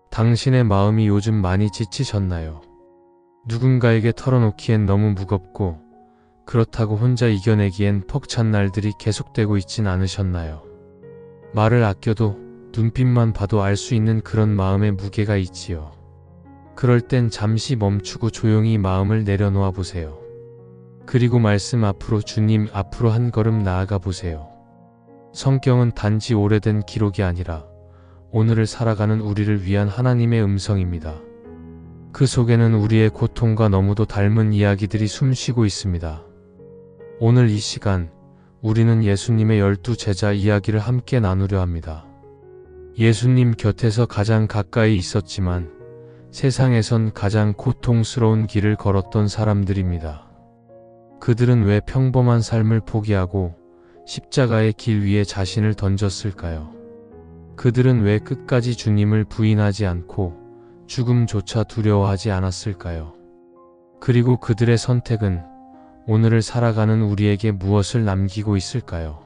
당신의 마음이 요즘 많이 지치셨나요? 누군가에게 털어놓기엔 너무 무겁고 그렇다고 혼자 이겨내기엔 벅찬 날들이 계속되고 있진 않으셨나요? 말을 아껴도 눈빛만 봐도 알 수 있는 그런 마음의 무게가 있지요. 그럴 땐 잠시 멈추고 조용히 마음을 내려놓아 보세요. 그리고 말씀 앞으로 주님 앞으로 한 걸음 나아가 보세요. 성경은 단지 오래된 기록이 아니라 오늘을 살아가는 우리를 위한 하나님의 음성입니다. 그 속에는 우리의 고통과 너무도 닮은 이야기들이 숨쉬고 있습니다. 오늘 이 시간 우리는 예수님의 12 제자 이야기를 함께 나누려 합니다. 예수님 곁에서 가장 가까이 있었지만 세상에선 가장 고통스러운 길을 걸었던 사람들입니다. 그들은 왜 평범한 삶을 포기하고 십자가의 길 위에 자신을 던졌을까요? 그들은 왜 끝까지 주님을 부인하지 않고 죽음조차 두려워하지 않았을까요? 그리고 그들의 선택은 오늘을 살아가는 우리에게 무엇을 남기고 있을까요?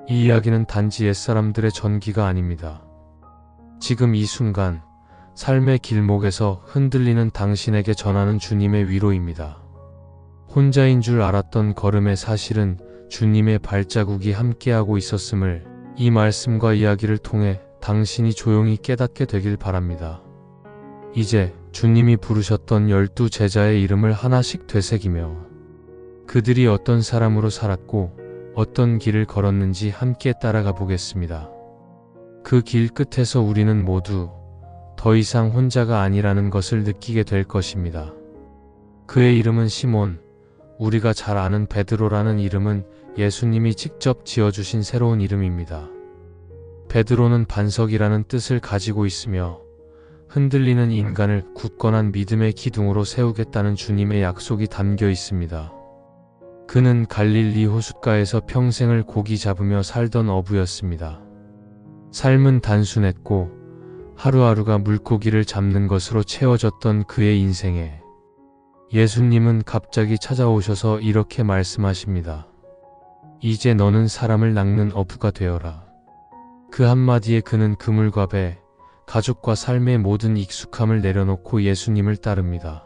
이 이야기는 단지 옛사람들의 전기가 아닙니다. 지금 이 순간 삶의 길목에서 흔들리는 당신에게 전하는 주님의 위로입니다. 혼자인 줄 알았던 걸음에 사실은 주님의 발자국이 함께하고 있었음을 이 말씀과 이야기를 통해 당신이 조용히 깨닫게 되길 바랍니다. 이제 주님이 부르셨던 12 제자의 이름을 하나씩 되새기며 그들이 어떤 사람으로 살았고 어떤 길을 걸었는지 함께 따라가 보겠습니다. 그 길 끝에서 우리는 모두 더 이상 혼자가 아니라는 것을 느끼게 될 것입니다. 그의 이름은 시몬, 우리가 잘 아는 베드로라는 이름은 예수님이 직접 지어주신 새로운 이름입니다. 베드로는 반석이라는 뜻을 가지고 있으며 흔들리는 인간을 굳건한 믿음의 기둥으로 세우겠다는 주님의 약속이 담겨 있습니다. 그는 갈릴리 호숫가에서 평생을 고기 잡으며 살던 어부였습니다. 삶은 단순했고 하루하루가 물고기를 잡는 것으로 채워졌던 그의 인생에 예수님은 갑자기 찾아오셔서 이렇게 말씀하십니다. 이제 너는 사람을 낚는 어부가 되어라. 그 한마디에 그는 그물과 배, 가족과 삶의 모든 익숙함을 내려놓고 예수님을 따릅니다.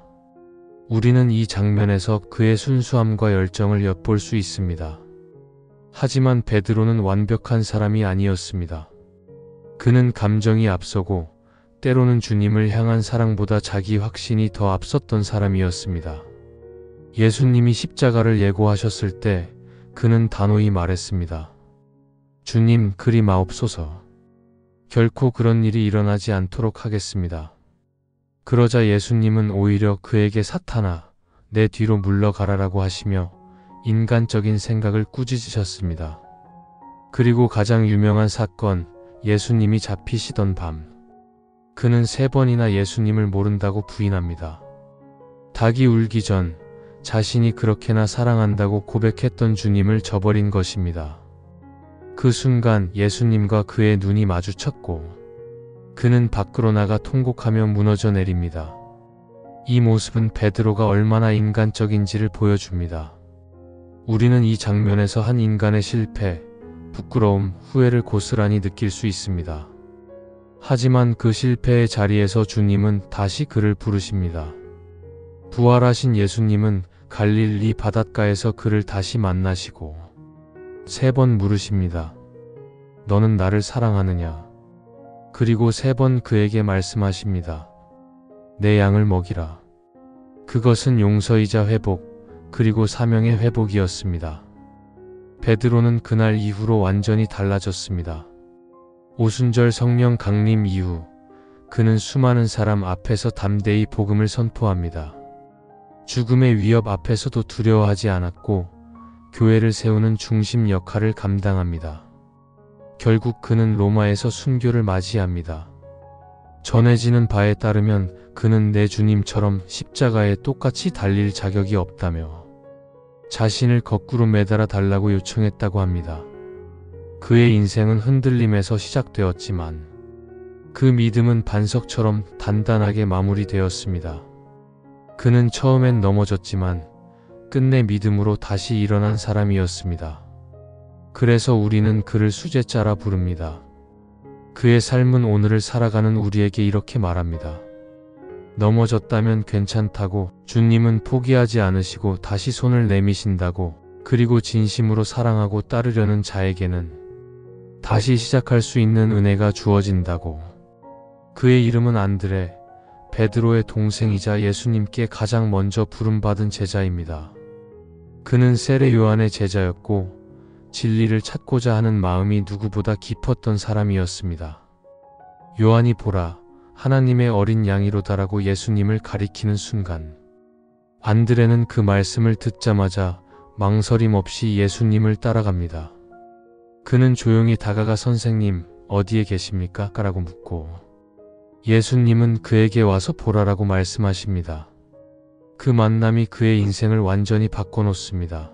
우리는 이 장면에서 그의 순수함과 열정을 엿볼 수 있습니다. 하지만 베드로는 완벽한 사람이 아니었습니다. 그는 감정이 앞서고 때로는 주님을 향한 사랑보다 자기 확신이 더 앞섰던 사람이었습니다. 예수님이 십자가를 예고하셨을 때 그는 단호히 말했습니다. 주님, 그리 마옵소서. 결코 그런 일이 일어나지 않도록 하겠습니다. 그러자 예수님은 오히려 그에게 사탄아, 내 뒤로 물러가라라고 하시며 인간적인 생각을 꾸짖으셨습니다. 그리고 가장 유명한 사건, 예수님이 잡히시던 밤. 그는 3번이나 예수님을 모른다고 부인합니다. 닭이 울기 전 자신이 그렇게나 사랑한다고 고백했던 주님을 저버린 것입니다. 그 순간 예수님과 그의 눈이 마주쳤고 그는 밖으로 나가 통곡하며 무너져 내립니다. 이 모습은 베드로가 얼마나 인간적인지를 보여줍니다. 우리는 이 장면에서 한 인간의 실패, 부끄러움, 후회를 고스란히 느낄 수 있습니다. 하지만 그 실패의 자리에서 주님은 다시 그를 부르십니다. 부활하신 예수님은 갈릴리 바닷가에서 그를 다시 만나시고 3번 물으십니다. 너는 나를 사랑하느냐? 그리고 3번 그에게 말씀하십니다. 내 양을 먹이라. 그것은 용서이자 회복, 그리고 사명의 회복이었습니다. 베드로는 그날 이후로 완전히 달라졌습니다. 오순절 성령 강림 이후 그는 수많은 사람 앞에서 담대히 복음을 선포합니다. 죽음의 위협 앞에서도 두려워하지 않았고 교회를 세우는 중심 역할을 감당합니다. 결국 그는 로마에서 순교를 맞이합니다. 전해지는 바에 따르면 그는 내 주님처럼 십자가에 똑같이 달릴 자격이 없다며 자신을 거꾸로 매달아 달라고 요청했다고 합니다. 그의 인생은 흔들림에서 시작되었지만 그 믿음은 반석처럼 단단하게 마무리되었습니다. 그는 처음엔 넘어졌지만 끝내 믿음으로 다시 일어난 사람이었습니다. 그래서 우리는 그를 수제자라 부릅니다. 그의 삶은 오늘을 살아가는 우리에게 이렇게 말합니다. 넘어졌다면 괜찮다고, 주님은 포기하지 않으시고 다시 손을 내미신다고, 그리고 진심으로 사랑하고 따르려는 자에게는 다시 시작할 수 있는 은혜가 주어진다고. 그의 이름은 안드레, 베드로의 동생이자 예수님께 가장 먼저 부름받은 제자입니다. 그는 세례 요한의 제자였고 진리를 찾고자 하는 마음이 누구보다 깊었던 사람이었습니다. 요한이 보라, 하나님의 어린 양이로다라고 예수님을 가리키는 순간, 안드레는 그 말씀을 듣자마자 망설임 없이 예수님을 따라갑니다. 그는 조용히 다가가 선생님, 어디에 계십니까? 라고 묻고, 예수님은 그에게 와서 보라라고 말씀하십니다. 그 만남이 그의 인생을 완전히 바꿔놓습니다.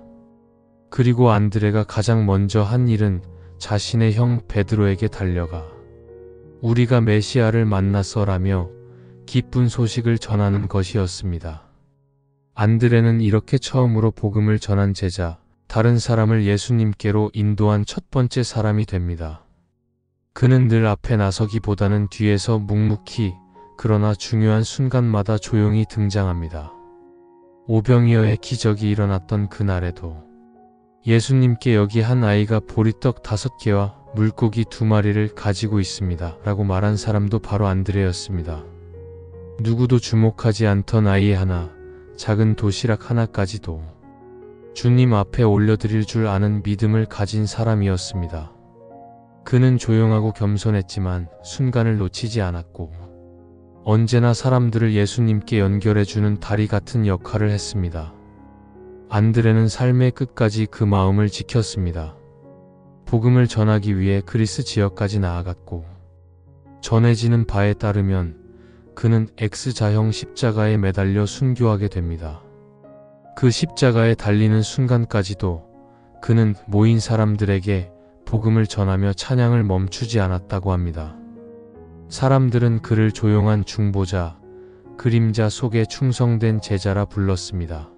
그리고 안드레가 가장 먼저 한 일은 자신의 형 베드로에게 달려가 우리가 메시아를 만났어라며 기쁜 소식을 전하는 것이었습니다. 안드레는 이렇게 처음으로 복음을 전한 제자, 다른 사람을 예수님께로 인도한 첫 번째 사람이 됩니다. 그는 늘 앞에 나서기보다는 뒤에서 묵묵히, 그러나 중요한 순간마다 조용히 등장합니다. 오병이어의 기적이 일어났던 그날에도 예수님께 여기 한 아이가 보리떡 5개와 물고기 2마리를 가지고 있습니다 라고 말한 사람도 바로 안드레였습니다. 누구도 주목하지 않던 아이 하나, 작은 도시락 하나까지도 주님 앞에 올려드릴 줄 아는 믿음을 가진 사람이었습니다. 그는 조용하고 겸손했지만 순간을 놓치지 않았고 언제나 사람들을 예수님께 연결해주는 다리 같은 역할을 했습니다. 안드레는 삶의 끝까지 그 마음을 지켰습니다. 복음을 전하기 위해 그리스 지역까지 나아갔고, 전해지는 바에 따르면 그는 X자형 십자가에 매달려 순교하게 됩니다. 그 십자가에 달리는 순간까지도 그는 모인 사람들에게 복음을 전하며 찬양을 멈추지 않았다고 합니다. 사람들은 그를 조용한 중보자, 그림자 속에 충성된 제자라 불렀습니다.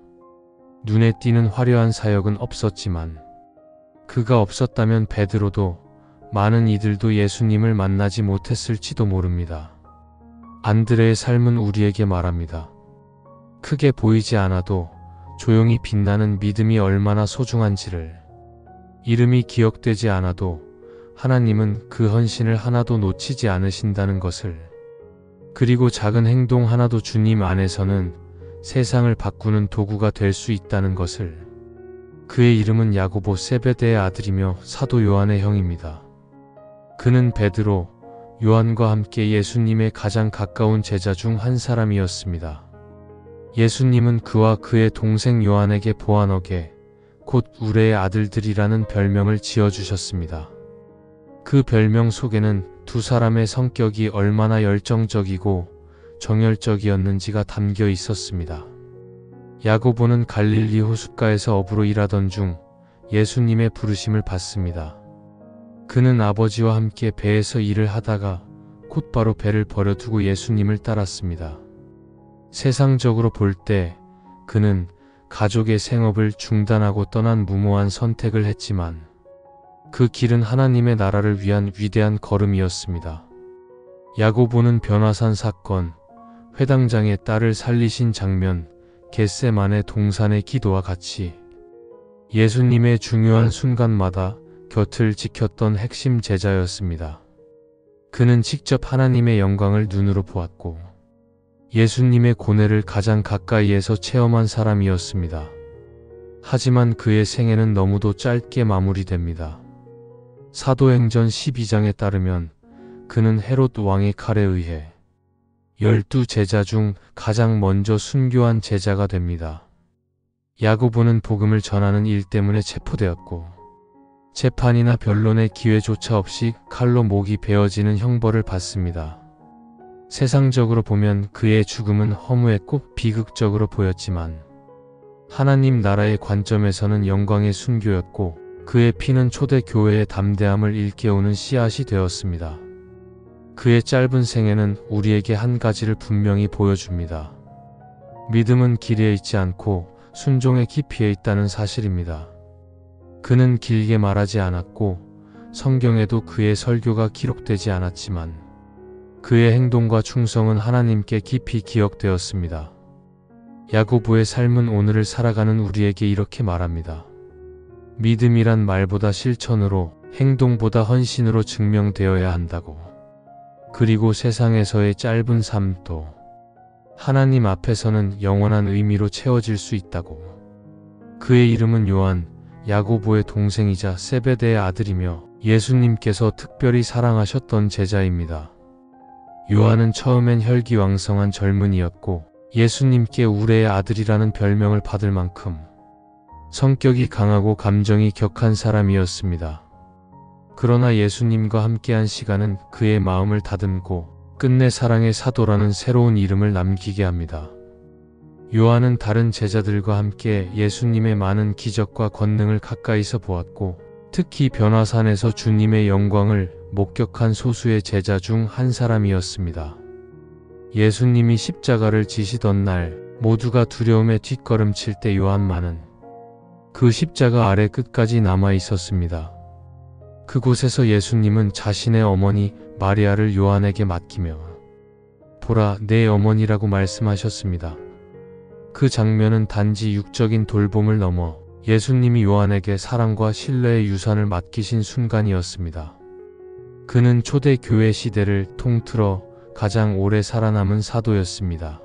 눈에 띄는 화려한 사역은 없었지만 그가 없었다면 베드로도, 많은 이들도 예수님을 만나지 못했을지도 모릅니다. 안드레의 삶은 우리에게 말합니다. 크게 보이지 않아도 조용히 빛나는 믿음이 얼마나 소중한지를, 이름이 기억되지 않아도 하나님은 그 헌신을 하나도 놓치지 않으신다는 것을, 그리고 작은 행동 하나도 주님 안에서는 세상을 바꾸는 도구가 될 수 있다는 것을. 그의 이름은 야고보 세베대의 아들이며 사도 요한의 형입니다. 그는 베드로, 요한과 함께 예수님의 가장 가까운 제자 중 한 사람이었습니다. 예수님은 그와 그의 동생 요한에게 보아너게, 곧 우레의 아들들이라는 별명을 지어주셨습니다. 그 별명 속에는 두 사람의 성격이 얼마나 열정적이고 정열적이었는지가 담겨 있었습니다. 야고보는 갈릴리 호숫가에서 어부로 일하던 중 예수님의 부르심을 받습니다. 그는 아버지와 함께 배에서 일을 하다가 곧바로 배를 버려두고 예수님을 따랐습니다. 세상적으로 볼 때 그는 가족의 생업을 중단하고 떠난 무모한 선택을 했지만 그 길은 하나님의 나라를 위한 위대한 걸음이었습니다. 야고보는 변화산 사건, 회당장의 딸을 살리신 장면, 겟세마네 동산의 기도와 같이 예수님의 중요한 순간마다 곁을 지켰던 핵심 제자였습니다. 그는 직접 하나님의 영광을 눈으로 보았고 예수님의 고뇌를 가장 가까이에서 체험한 사람이었습니다. 하지만 그의 생애는 너무도 짧게 마무리됩니다. 사도행전 12장에 따르면 그는 헤롯 왕의 칼에 의해 12제자 중 가장 먼저 순교한 제자가 됩니다. 야고보는 복음을 전하는 일 때문에 체포되었고 재판이나 변론의 기회조차 없이 칼로 목이 베어지는 형벌을 받습니다. 세상적으로 보면 그의 죽음은 허무했고 비극적으로 보였지만 하나님 나라의 관점에서는 영광의 순교였고 그의 피는 초대 교회의 담대함을 일깨우는 씨앗이 되었습니다. 그의 짧은 생애는 우리에게 한 가지를 분명히 보여줍니다. 믿음은 길에 있지 않고 순종의 깊이에 있다는 사실입니다. 그는 길게 말하지 않았고 성경에도 그의 설교가 기록되지 않았지만 그의 행동과 충성은 하나님께 깊이 기억되었습니다. 야고보의 삶은 오늘을 살아가는 우리에게 이렇게 말합니다. 믿음이란 말보다 실천으로, 행동보다 헌신으로 증명되어야 한다고. 그리고 세상에서의 짧은 삶도 하나님 앞에서는 영원한 의미로 채워질 수 있다고. 그의 이름은 요한, 야고보의 동생이자 세베대의 아들이며 예수님께서 특별히 사랑하셨던 제자입니다. 요한은 처음엔 혈기왕성한 젊은이였고 예수님께 우레의 아들이라는 별명을 받을 만큼 성격이 강하고 감정이 격한 사람이었습니다. 그러나 예수님과 함께한 시간은 그의 마음을 다듬고 끝내 사랑의 사도라는 새로운 이름을 남기게 합니다. 요한은 다른 제자들과 함께 예수님의 많은 기적과 권능을 가까이서 보았고 특히 변화산에서 주님의 영광을 목격한 소수의 제자 중 한 사람이었습니다. 예수님이 십자가를 지시던 날 모두가 두려움에 뒷걸음칠 때 요한만은 그 십자가 아래 끝까지 남아 있었습니다. 그곳에서 예수님은 자신의 어머니 마리아를 요한에게 맡기며 보라, 내 어머니라고 말씀하셨습니다. 그 장면은 단지 육적인 돌봄을 넘어 예수님이 요한에게 사랑과 신뢰의 유산을 맡기신 순간이었습니다. 그는 초대 교회 시대를 통틀어 가장 오래 살아남은 사도였습니다.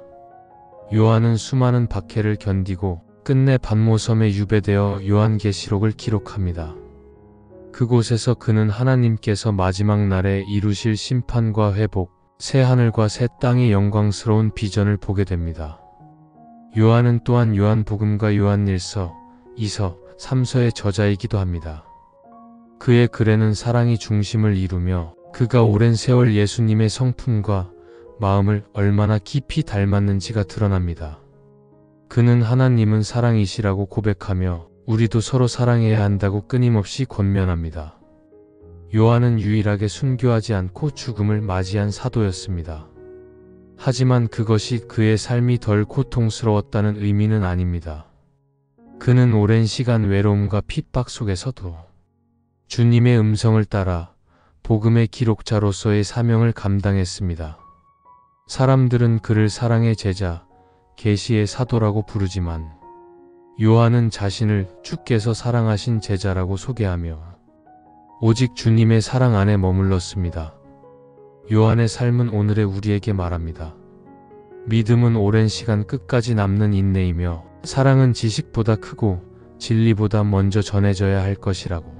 요한은 수많은 박해를 견디고 끝내 반모섬에 유배되어 요한계시록을 기록합니다. 그곳에서 그는 하나님께서 마지막 날에 이루실 심판과 회복, 새 하늘과 새 땅의 영광스러운 비전을 보게 됩니다. 요한은 또한 요한복음과 요한일서, 2서, 3서의 저자이기도 합니다. 그의 글에는 사랑이 중심을 이루며 그가 오랜 세월 예수님의 성품과 마음을 얼마나 깊이 닮았는지가 드러납니다. 그는 하나님은 사랑이시라고 고백하며 우리도 서로 사랑해야 한다고 끊임없이 권면합니다. 요한은 유일하게 순교하지 않고 죽음을 맞이한 사도였습니다. 하지만 그것이 그의 삶이 덜 고통스러웠다는 의미는 아닙니다. 그는 오랜 시간 외로움과 핍박 속에서도 주님의 음성을 따라 복음의 기록자로서의 사명을 감당했습니다. 사람들은 그를 사랑의 제자, 계시의 사도라고 부르지만 요한은 자신을 주께서 사랑하신 제자라고 소개하며 오직 주님의 사랑 안에 머물렀습니다. 요한의 삶은 오늘의 우리에게 말합니다. 믿음은 오랜 시간 끝까지 남는 인내이며 사랑은 지식보다 크고 진리보다 먼저 전해져야 할 것이라고.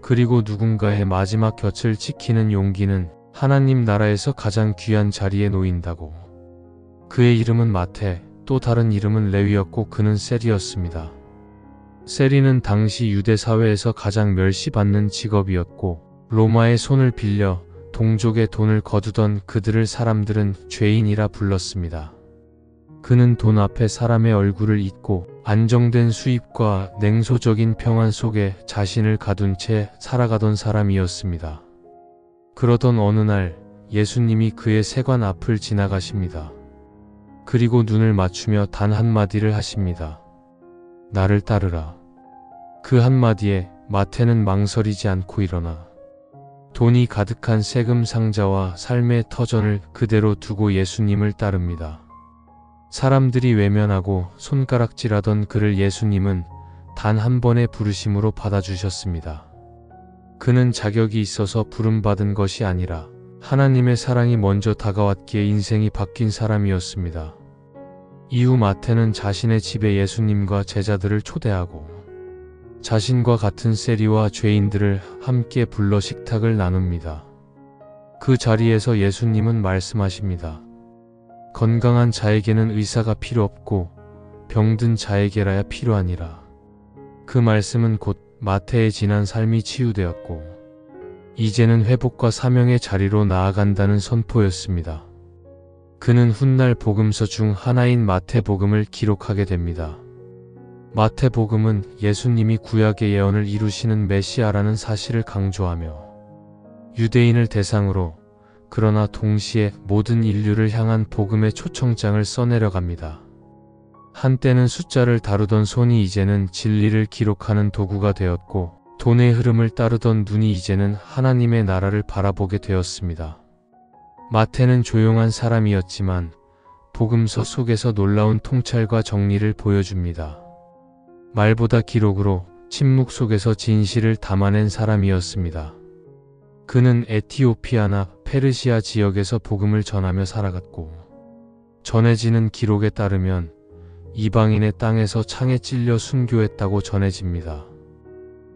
그리고 누군가의 마지막 곁을 지키는 용기는 하나님 나라에서 가장 귀한 자리에 놓인다고. 그의 이름은 마태, 또 다른 이름은 레위였고 그는 셀이었습니다. 셀이는 당시 유대 사회에서 가장 멸시받는 직업이었고 로마의 손을 빌려 동족의 돈을 거두던 그들을 사람들은 죄인이라 불렀습니다. 그는 돈 앞에 사람의 얼굴을 잊고 안정된 수입과 냉소적인 평안 속에 자신을 가둔 채 살아가던 사람이었습니다. 그러던 어느 날 예수님이 그의 세관 앞을 지나가십니다. 그리고 눈을 맞추며 단 한마디를 하십니다. 나를 따르라. 그 한마디에 마태는 망설이지 않고 일어나 돈이 가득한 세금 상자와 삶의 터전을 그대로 두고 예수님을 따릅니다. 사람들이 외면하고 손가락질하던 그를 예수님은 단 한 번의 부르심으로 받아주셨습니다. 그는 자격이 있어서 부름받은 것이 아니라 하나님의 사랑이 먼저 다가왔기에 인생이 바뀐 사람이었습니다. 이후 마태는 자신의 집에 예수님과 제자들을 초대하고 자신과 같은 세리와 죄인들을 함께 불러 식탁을 나눕니다. 그 자리에서 예수님은 말씀하십니다. 건강한 자에게는 의사가 필요 없고 병든 자에게라야 필요하니라. 그 말씀은 곧 마태의 지난 삶이 치유되었고 이제는 회복과 사명의 자리로 나아간다는 선포였습니다. 그는 훗날 복음서 중 하나인 마태복음을 기록하게 됩니다. 마태복음은 예수님이 구약의 예언을 이루시는 메시아라는 사실을 강조하며 유대인을 대상으로 그러나 동시에 모든 인류를 향한 복음의 초청장을 써내려갑니다. 한때는 숫자를 다루던 손이 이제는 진리를 기록하는 도구가 되었고 돈의 흐름을 따르던 눈이 이제는 하나님의 나라를 바라보게 되었습니다. 마태는 조용한 사람이었지만 복음서 속에서 놀라운 통찰과 정리를 보여줍니다. 말보다 기록으로 침묵 속에서 진실을 담아낸 사람이었습니다. 그는 에티오피아나 페르시아 지역에서 복음을 전하며 살아갔고, 전해지는 기록에 따르면 이방인의 땅에서 창에 찔려 순교했다고 전해집니다.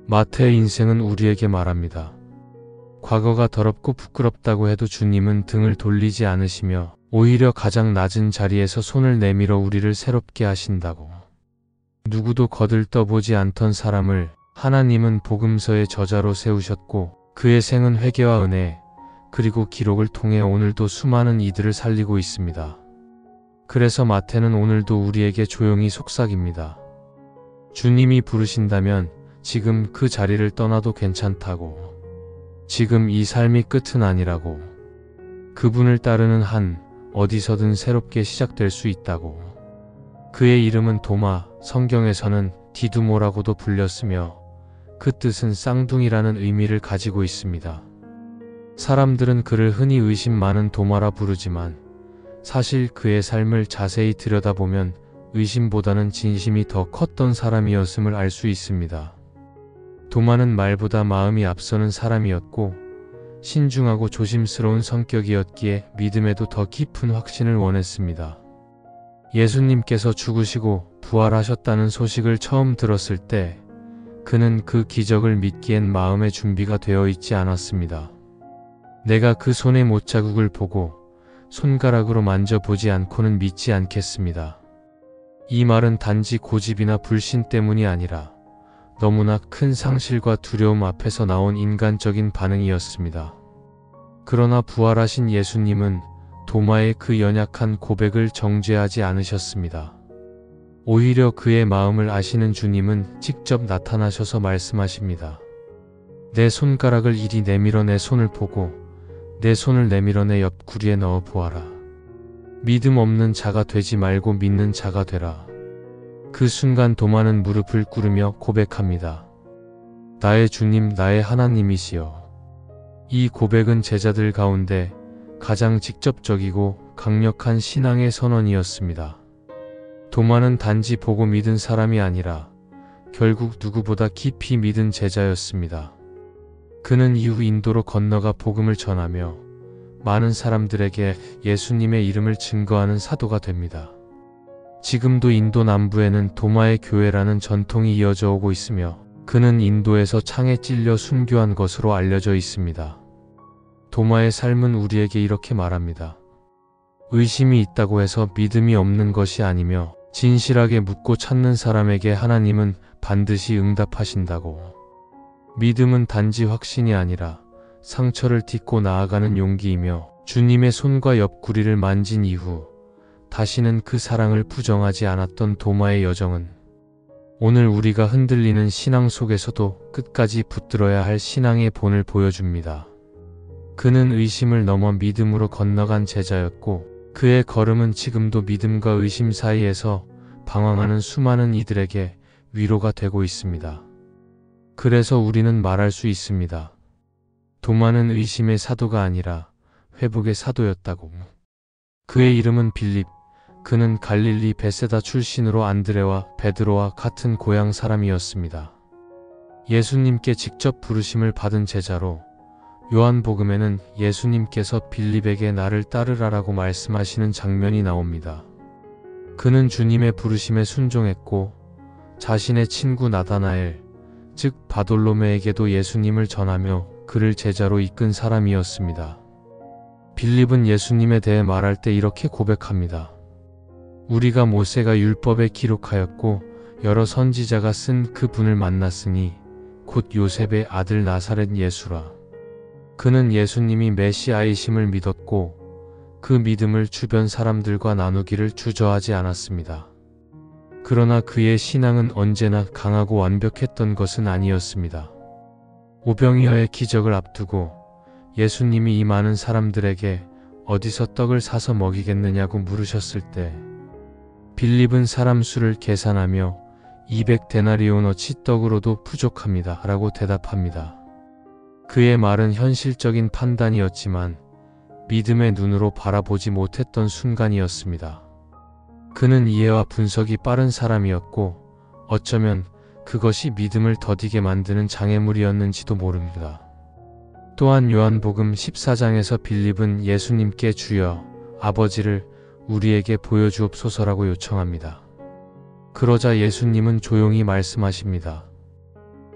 마태의 인생은 우리에게 말합니다. 과거가 더럽고 부끄럽다고 해도 주님은 등을 돌리지 않으시며 오히려 가장 낮은 자리에서 손을 내밀어 우리를 새롭게 하신다고. 누구도 거들떠보지 않던 사람을 하나님은 복음서의 저자로 세우셨고, 그의 생은 회개와 은혜, 그리고 기록을 통해 오늘도 수많은 이들을 살리고 있습니다. 그래서 마태는 오늘도 우리에게 조용히 속삭입니다. 주님이 부르신다면 지금 그 자리를 떠나도 괜찮다고. 지금 이 삶이 끝은 아니라고. 그분을 따르는 한 어디서든 새롭게 시작될 수 있다고. 그의 이름은 도마, 성경에서는 디두모라고도 불렸으며 그 뜻은 쌍둥이라는 의미를 가지고 있습니다. 사람들은 그를 흔히 의심 많은 도마라 부르지만 사실 그의 삶을 자세히 들여다보면 의심보다는 진심이 더 컸던 사람이었음을 알 수 있습니다. 도마는 말보다 마음이 앞서는 사람이었고 신중하고 조심스러운 성격이었기에 믿음에도 더 깊은 확신을 원했습니다. 예수님께서 죽으시고 부활하셨다는 소식을 처음 들었을 때 그는 그 기적을 믿기엔 마음의 준비가 되어 있지 않았습니다. 내가 그 손의 못자국을 보고 손가락으로 만져보지 않고는 믿지 않겠습니다. 이 말은 단지 고집이나 불신 때문이 아니라 너무나 큰 상실과 두려움 앞에서 나온 인간적인 반응이었습니다. 그러나 부활하신 예수님은 도마의 그 연약한 고백을 정죄하지 않으셨습니다. 오히려 그의 마음을 아시는 주님은 직접 나타나셔서 말씀하십니다. 내 손가락을 이리 내밀어 내 손을 보고 내 손을 내밀어 내 옆구리에 넣어 보아라. 믿음 없는 자가 되지 말고 믿는 자가 되라. 그 순간 도마는 무릎을 꿇으며 고백합니다. 나의 주님, 나의 하나님이시여. 이 고백은 제자들 가운데 가장 직접적이고 강력한 신앙의 선언이었습니다. 도마는 단지 보고 믿은 사람이 아니라 결국 누구보다 깊이 믿은 제자였습니다. 그는 이후 인도로 건너가 복음을 전하며 많은 사람들에게 예수님의 이름을 증거하는 사도가 됩니다. 지금도 인도 남부에는 도마의 교회라는 전통이 이어져 오고 있으며 그는 인도에서 창에 찔려 순교한 것으로 알려져 있습니다. 도마의 삶은 우리에게 이렇게 말합니다. 의심이 있다고 해서 믿음이 없는 것이 아니며 진실하게 묻고 찾는 사람에게 하나님은 반드시 응답하신다고. 믿음은 단지 확신이 아니라 상처를 딛고 나아가는 용기이며 주님의 손과 옆구리를 만진 이후 다시는 그 사랑을 부정하지 않았던 도마의 여정은 오늘 우리가 흔들리는 신앙 속에서도 끝까지 붙들어야 할 신앙의 본을 보여줍니다. 그는 의심을 넘어 믿음으로 건너간 제자였고 그의 걸음은 지금도 믿음과 의심 사이에서 방황하는 수많은 이들에게 위로가 되고 있습니다. 그래서 우리는 말할 수 있습니다. 도마는 의심의 사도가 아니라 회복의 사도였다고. 그의 이름은 빌립. 그는 갈릴리 베세다 출신으로 안드레와 베드로와 같은 고향 사람이었습니다. 예수님께 직접 부르심을 받은 제자로 요한복음에는 예수님께서 빌립에게 나를 따르라라고 말씀하시는 장면이 나옵니다. 그는 주님의 부르심에 순종했고 자신의 친구 나다나엘, 즉 바돌로메에게도 예수님을 전하며 그를 제자로 이끈 사람이었습니다. 빌립은 예수님에 대해 말할 때 이렇게 고백합니다. 우리가 모세가 율법에 기록하였고 여러 선지자가 쓴 그 분을 만났으니 곧 요셉의 아들 나사렛 예수라. 그는 예수님이 메시아이심을 믿었고 그 믿음을 주변 사람들과 나누기를 주저하지 않았습니다. 그러나 그의 신앙은 언제나 강하고 완벽했던 것은 아니었습니다. 오병이어의 기적을 앞두고 예수님이 이 많은 사람들에게 어디서 떡을 사서 먹이겠느냐고 물으셨을 때 빌립은 사람 수를 계산하며 200데나리오너치 떡으로도 부족합니다. 라고 대답합니다. 그의 말은 현실적인 판단이었지만 믿음의 눈으로 바라보지 못했던 순간이었습니다. 그는 이해와 분석이 빠른 사람이었고 어쩌면 그것이 믿음을 더디게 만드는 장애물이었는지도 모릅니다. 또한 요한복음 14장에서 빌립은 예수님께 주여 아버지를 우리에게 보여주옵소서라고 요청합니다. 그러자 예수님은 조용히 말씀하십니다.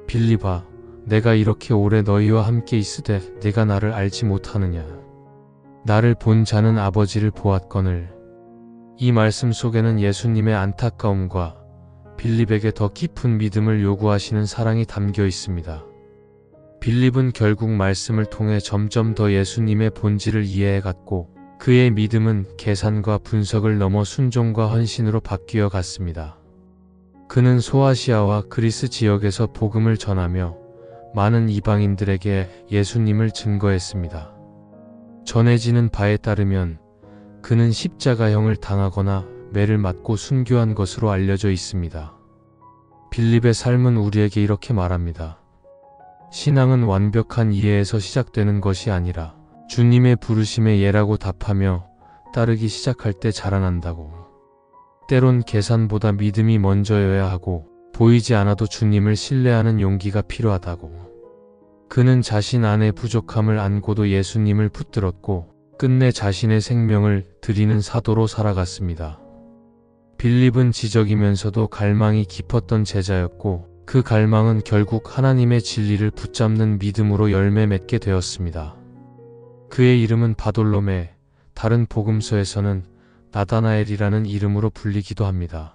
빌립아, 내가 이렇게 오래 너희와 함께 있으되 네가 나를 알지 못하느냐? 나를 본 자는 아버지를 보았거늘. 이 말씀 속에는 예수님의 안타까움과 빌립에게 더 깊은 믿음을 요구하시는 사랑이 담겨 있습니다. 빌립은 결국 말씀을 통해 점점 더 예수님의 본질을 이해해갔고 그의 믿음은 계산과 분석을 넘어 순종과 헌신으로 바뀌어 갔습니다. 그는 소아시아와 그리스 지역에서 복음을 전하며 많은 이방인들에게 예수님을 증거했습니다. 전해지는 바에 따르면 그는 십자가형을 당하거나 매를 맞고 순교한 것으로 알려져 있습니다. 빌립의 삶은 우리에게 이렇게 말합니다. 신앙은 완벽한 이해에서 시작되는 것이 아니라 주님의 부르심에 예라고 답하며 따르기 시작할 때 자라난다고. 때론 계산보다 믿음이 먼저여야 하고 보이지 않아도 주님을 신뢰하는 용기가 필요하다고. 그는 자신 안의 부족함을 안고도 예수님을 붙들었고 끝내 자신의 생명을 드리는 사도로 살아갔습니다. 빌립은 지적이면서도 갈망이 깊었던 제자였고 그 갈망은 결국 하나님의 진리를 붙잡는 믿음으로 열매 맺게 되었습니다. 그의 이름은 바돌로메, 다른 복음서에서는 나다나엘이라는 이름으로 불리기도 합니다.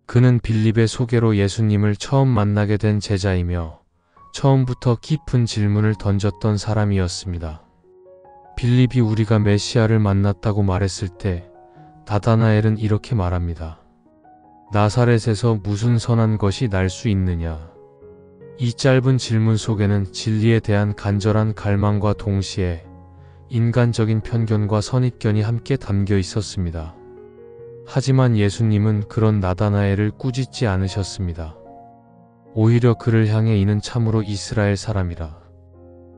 그는 빌립의 소개로 예수님을 처음 만나게 된 제자이며 처음부터 깊은 질문을 던졌던 사람이었습니다. 빌립이 우리가 메시아를 만났다고 말했을 때 나다나엘은 이렇게 말합니다. 나사렛에서 무슨 선한 것이 날 수 있느냐? 이 짧은 질문 속에는 진리에 대한 간절한 갈망과 동시에 인간적인 편견과 선입견이 함께 담겨 있었습니다. 하지만 예수님은 그런 나다나엘을 꾸짖지 않으셨습니다. 오히려 그를 향해 이는 참으로 이스라엘 사람이라.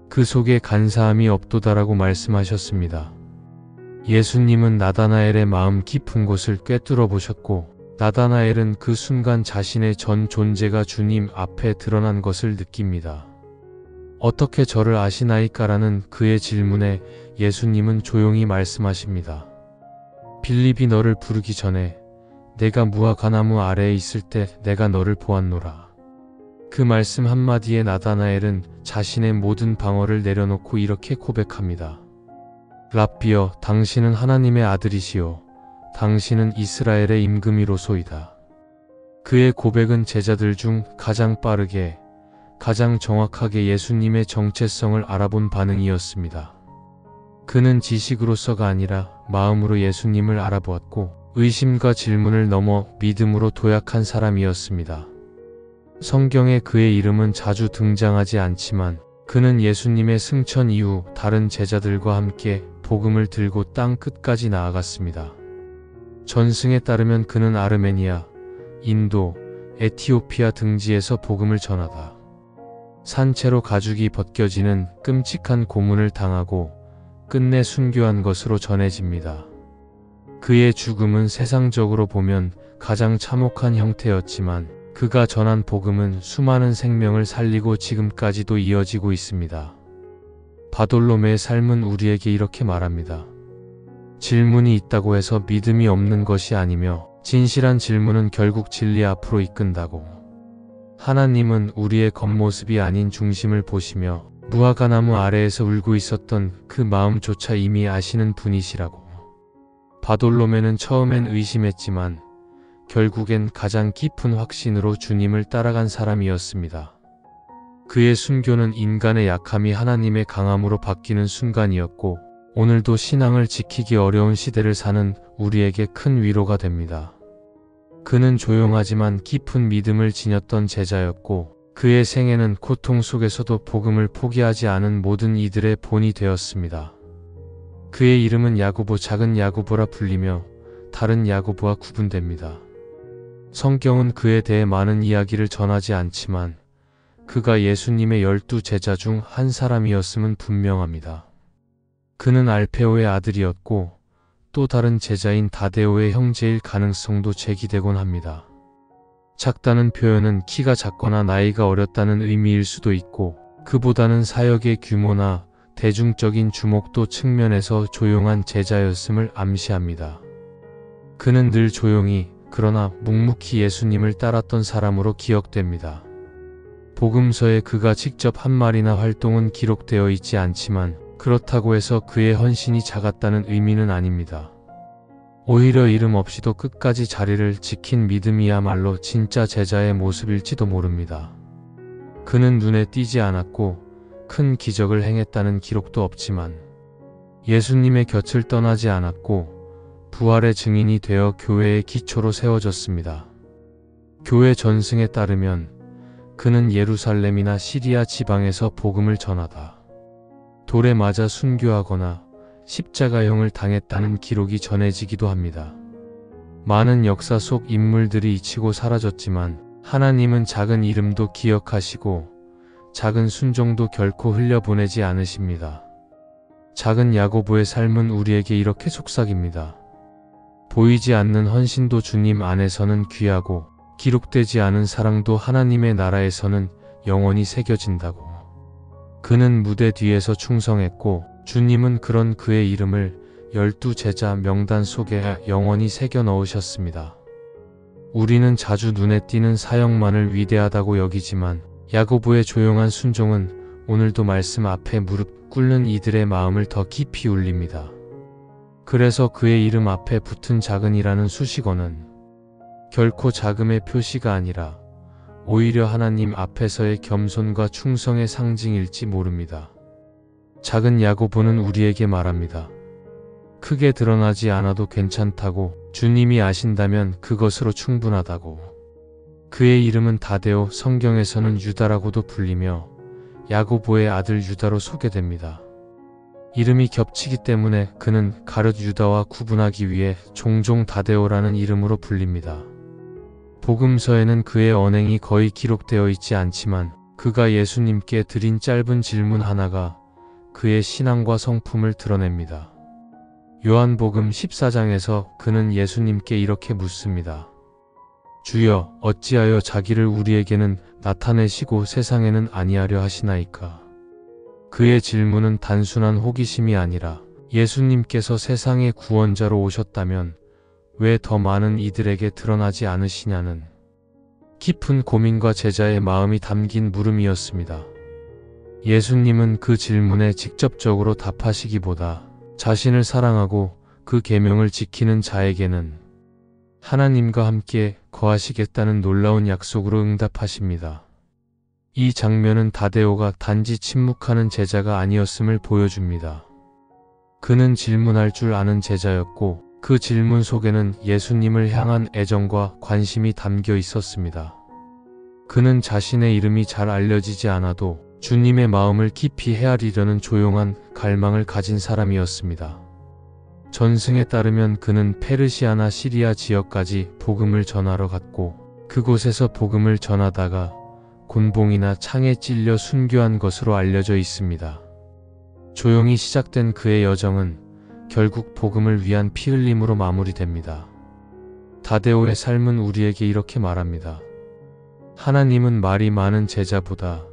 그 속에 간사함이 없도다라고 말씀하셨습니다. 예수님은 나다나엘의 마음 깊은 곳을 꿰뚫어 보셨고 나다나엘은 그 순간 자신의 전 존재가 주님 앞에 드러난 것을 느낍니다. 어떻게 저를 아시나이까라는 그의 질문에 예수님은 조용히 말씀하십니다. 빌립이 너를 부르기 전에 내가 무화과나무 아래에 있을 때 내가 너를 보았노라. 그 말씀 한마디에 나다나엘은 자신의 모든 방어를 내려놓고 이렇게 고백합니다. 랍비여, 당신은 하나님의 아들이시오. 당신은 이스라엘의 임금이로소이다. 그의 고백은 제자들 중 가장 빠르게, 가장 정확하게 예수님의 정체성을 알아본 반응이었습니다. 그는 지식으로서가 아니라 마음으로 예수님을 알아보았고 의심과 질문을 넘어 믿음으로 도약한 사람이었습니다. 성경에 그의 이름은 자주 등장하지 않지만 그는 예수님의 승천 이후 다른 제자들과 함께 복음을 들고 땅 끝까지 나아갔습니다. 전승에 따르면 그는 아르메니아, 인도, 에티오피아 등지에서 복음을 전하다 산채로 가죽이 벗겨지는 끔찍한 고문을 당하고 끝내 순교한 것으로 전해집니다. 그의 죽음은 세상적으로 보면 가장 참혹한 형태였지만 그가 전한 복음은 수많은 생명을 살리고 지금까지도 이어지고 있습니다. 바돌로메의 삶은 우리에게 이렇게 말합니다. 질문이 있다고 해서 믿음이 없는 것이 아니며 진실한 질문은 결국 진리 앞으로 이끈다고. 하나님은 우리의 겉모습이 아닌 중심을 보시며 무화과나무 아래에서 울고 있었던 그 마음조차 이미 아시는 분이시라고. 바돌로메는 처음엔 의심했지만 결국엔 가장 깊은 확신으로 주님을 따라간 사람이었습니다. 그의 순교는 인간의 약함이 하나님의 강함으로 바뀌는 순간이었고 오늘도 신앙을 지키기 어려운 시대를 사는 우리에게 큰 위로가 됩니다. 그는 조용하지만 깊은 믿음을 지녔던 제자였고 그의 생애는 고통 속에서도 복음을 포기하지 않은 모든 이들의 본이 되었습니다. 그의 이름은 야고보, 작은 야고보라 불리며 다른 야고보와 구분됩니다. 성경은 그에 대해 많은 이야기를 전하지 않지만 그가 예수님의 12 제자 중 한 사람이었음은 분명합니다. 그는 알페오의 아들이었고 또 다른 제자인 다데오의 형제일 가능성도 제기되곤 합니다. 작다는 표현은 키가 작거나 나이가 어렸다는 의미일 수도 있고 그보다는 사역의 규모나 대중적인 주목도 측면에서 조용한 제자였음을 암시합니다. 그는 늘 조용히 그러나 묵묵히 예수님을 따랐던 사람으로 기억됩니다. 복음서에 그가 직접 한 말이나 활동은 기록되어 있지 않지만 그렇다고 해서 그의 헌신이 작았다는 의미는 아닙니다. 오히려 이름 없이도 끝까지 자리를 지킨 믿음이야말로 진짜 제자의 모습일지도 모릅니다. 그는 눈에 띄지 않았고 큰 기적을 행했다는 기록도 없지만 예수님의 곁을 떠나지 않았고 부활의 증인이 되어 교회의 기초로 세워졌습니다. 교회 전승에 따르면 그는 예루살렘이나 시리아 지방에서 복음을 전하다 돌에 맞아 순교하거나 십자가형을 당했다는 기록이 전해지기도 합니다. 많은 역사 속 인물들이 잊히고 사라졌지만 하나님은 작은 이름도 기억하시고 작은 순종도 결코 흘려보내지 않으십니다. 작은 야고보의 삶은 우리에게 이렇게 속삭입니다. 보이지 않는 헌신도 주님 안에서는 귀하고 기록되지 않은 사랑도 하나님의 나라에서는 영원히 새겨진다고. 그는 무대 뒤에서 충성했고 주님은 그런 그의 이름을 12 제자 명단 속에 영원히 새겨 넣으셨습니다. 우리는 자주 눈에 띄는 사역만을 위대하다고 여기지만 야고보의 조용한 순종은 오늘도 말씀 앞에 무릎 꿇는 이들의 마음을 더 깊이 울립니다. 그래서 그의 이름 앞에 붙은 작은이라는 수식어는 결코 작음의 표시가 아니라 오히려 하나님 앞에서의 겸손과 충성의 상징일지 모릅니다. 작은 야고보는 우리에게 말합니다. 크게 드러나지 않아도 괜찮다고 주님이 아신다면 그것으로 충분하다고. 그의 이름은 다데오, 성경에서는 유다라고도 불리며 야고보의 아들 유다로 소개됩니다. 이름이 겹치기 때문에 그는 가룟 유다와 구분하기 위해 종종 다데오라는 이름으로 불립니다. 복음서에는 그의 언행이 거의 기록되어 있지 않지만 그가 예수님께 드린 짧은 질문 하나가 그의 신앙과 성품을 드러냅니다. 요한복음 14장에서 그는 예수님께 이렇게 묻습니다. 주여, 어찌하여 자기를 우리에게는 나타내시고 세상에는 아니하려 하시나이까? 그의 질문은 단순한 호기심이 아니라 예수님께서 세상의 구원자로 오셨다면 왜 더 많은 이들에게 드러나지 않으시냐는 깊은 고민과 제자의 마음이 담긴 물음이었습니다. 예수님은 그 질문에 직접적으로 답하시기보다 자신을 사랑하고 그 계명을 지키는 자에게는 하나님과 함께 거하시겠다는 놀라운 약속으로 응답하십니다. 이 장면은 다데오가 단지 침묵하는 제자가 아니었음을 보여줍니다. 그는 질문할 줄 아는 제자였고 그 질문 속에는 예수님을 향한 애정과 관심이 담겨 있었습니다. 그는 자신의 이름이 잘 알려지지 않아도 주님의 마음을 깊이 헤아리려는 조용한 갈망을 가진 사람이었습니다. 전승에 따르면 그는 페르시아나 시리아 지역까지 복음을 전하러 갔고 그곳에서 복음을 전하다가 곤봉이나 창에 찔려 순교한 것으로 알려져 있습니다. 조용히 시작된 그의 여정은 결국 복음을 위한 피 흘림으로 마무리됩니다. 다데오의 삶은 우리에게 이렇게 말합니다. 하나님은 말이 많은 제자보다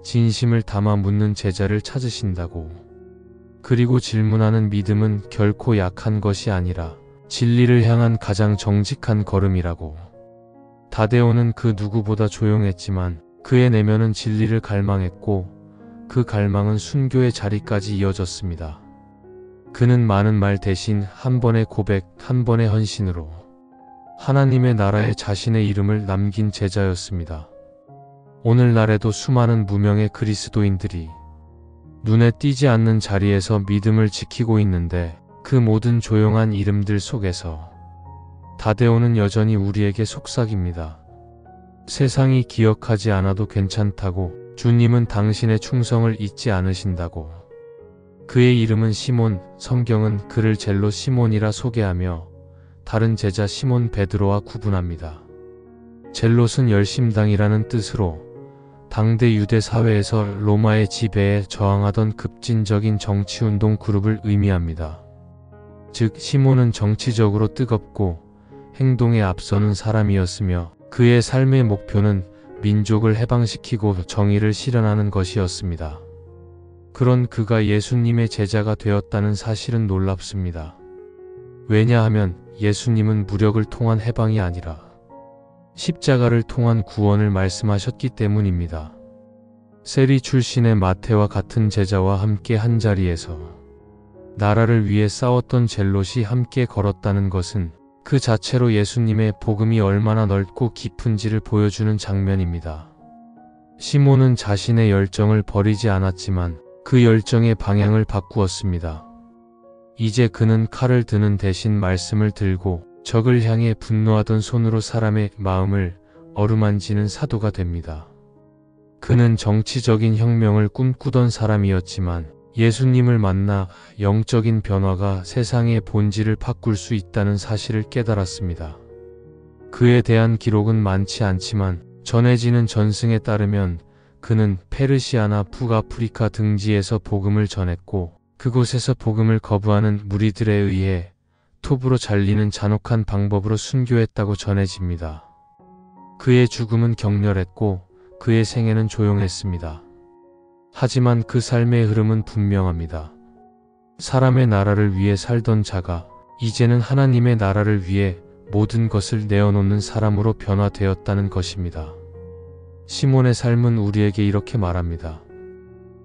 진심을 담아 묻는 제자를 찾으신다고. 그리고 질문하는 믿음은 결코 약한 것이 아니라 진리를 향한 가장 정직한 걸음이라고. 다데오는 그 누구보다 조용했지만 그의 내면은 진리를 갈망했고 그 갈망은 순교의 자리까지 이어졌습니다. 그는 많은 말 대신 한 번의 고백, 한 번의 헌신으로 하나님의 나라에 자신의 이름을 남긴 제자였습니다. 오늘날에도 수많은 무명의 그리스도인들이 눈에 띄지 않는 자리에서 믿음을 지키고 있는데 그 모든 조용한 이름들 속에서 다데오는 여전히 우리에게 속삭입니다. 세상이 기억하지 않아도 괜찮다고, 주님은 당신의 충성을 잊지 않으신다고. 그의 이름은 시몬, 성경은 그를 젤로 시몬이라 소개하며 다른 제자 시몬 베드로와 구분합니다. 젤롯은 열심당이라는 뜻으로 당대 유대 사회에서 로마의 지배에 저항하던 급진적인 정치운동 그룹을 의미합니다. 즉 시몬은 정치적으로 뜨겁고 행동에 앞서는 사람이었으며 그의 삶의 목표는 민족을 해방시키고 정의를 실현하는 것이었습니다. 그런 그가 예수님의 제자가 되었다는 사실은 놀랍습니다. 왜냐하면 예수님은 무력을 통한 해방이 아니라 십자가를 통한 구원을 말씀하셨기 때문입니다. 세리 출신의 마태와 같은 제자와 함께 한자리에서 나라를 위해 싸웠던 젤롯이 함께 걸었다는 것은 그 자체로 예수님의 복음이 얼마나 넓고 깊은지를 보여주는 장면입니다. 시몬은 자신의 열정을 버리지 않았지만 그 열정의 방향을 바꾸었습니다. 이제 그는 칼을 드는 대신 말씀을 들고 적을 향해 분노하던 손으로 사람의 마음을 어루만지는 사도가 됩니다. 그는 정치적인 혁명을 꿈꾸던 사람이었지만 예수님을 만나 영적인 변화가 세상의 본질을 바꿀 수 있다는 사실을 깨달았습니다. 그에 대한 기록은 많지 않지만 전해지는 전승에 따르면 그는 페르시아나 북아프리카 등지에서 복음을 전했고 그곳에서 복음을 거부하는 무리들에 의해 톱으로 잘리는 잔혹한 방법으로 순교했다고 전해집니다. 그의 죽음은 격렬했고 그의 생애는 조용했습니다. 하지만 그 삶의 흐름은 분명합니다. 사람의 나라를 위해 살던 자가 이제는 하나님의 나라를 위해 모든 것을 내어놓는 사람으로 변화되었다는 것입니다. 시몬의 삶은 우리에게 이렇게 말합니다.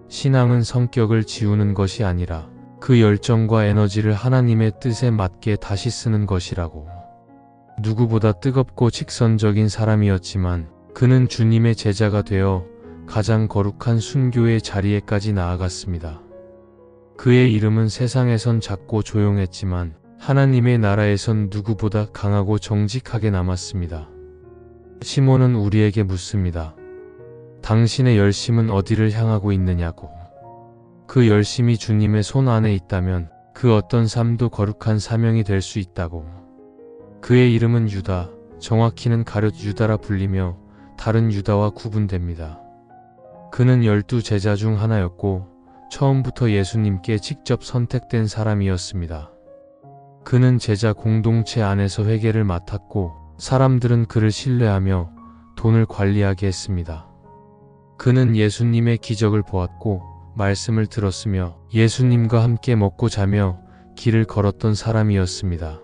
신앙은 성격을 지우는 것이 아니라 그 열정과 에너지를 하나님의 뜻에 맞게 다시 쓰는 것이라고. 누구보다 뜨겁고 직선적인 사람이었지만 그는 주님의 제자가 되어 가장 거룩한 순교의 자리에까지 나아갔습니다. 그의 이름은 세상에선 작고 조용했지만 하나님의 나라에선 누구보다 강하고 정직하게 남았습니다. 시몬은 우리에게 묻습니다. 당신의 열심은 어디를 향하고 있느냐고. 그 열심이 주님의 손 안에 있다면 그 어떤 삶도 거룩한 사명이 될 수 있다고. 그의 이름은 유다, 정확히는 가룟 유다라 불리며 다른 유다와 구분됩니다. 그는 12 제자 중 하나였고 처음부터 예수님께 직접 선택된 사람이었습니다. 그는 제자 공동체 안에서 회계를 맡았고 사람들은 그를 신뢰하며 돈을 관리하게 했습니다. 그는 예수님의 기적을 보았고 말씀을 들었으며 예수님과 함께 먹고 자며 길을 걸었던 사람이었습니다.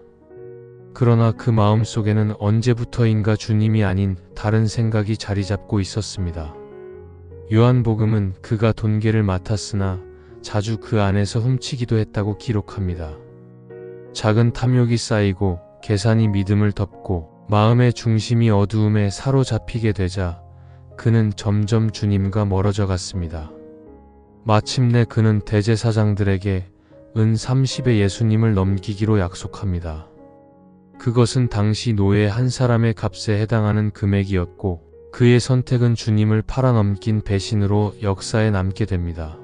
그러나 그 마음속에는 언제부터인가 주님이 아닌 다른 생각이 자리 잡고 있었습니다. 요한복음은 그가 돈계를 맡았으나 자주 그 안에서 훔치기도 했다고 기록합니다. 작은 탐욕이 쌓이고 계산이 믿음을 덮고 마음의 중심이 어두움에 사로잡히게 되자 그는 점점 주님과 멀어져 갔습니다. 마침내 그는 대제사장들에게 은 30의 예수님을 넘기기로 약속합니다. 그것은 당시 노예 한 사람의 값에 해당하는 금액이었고 그의 선택은 주님을 팔아넘긴 배신으로 역사에 남게 됩니다.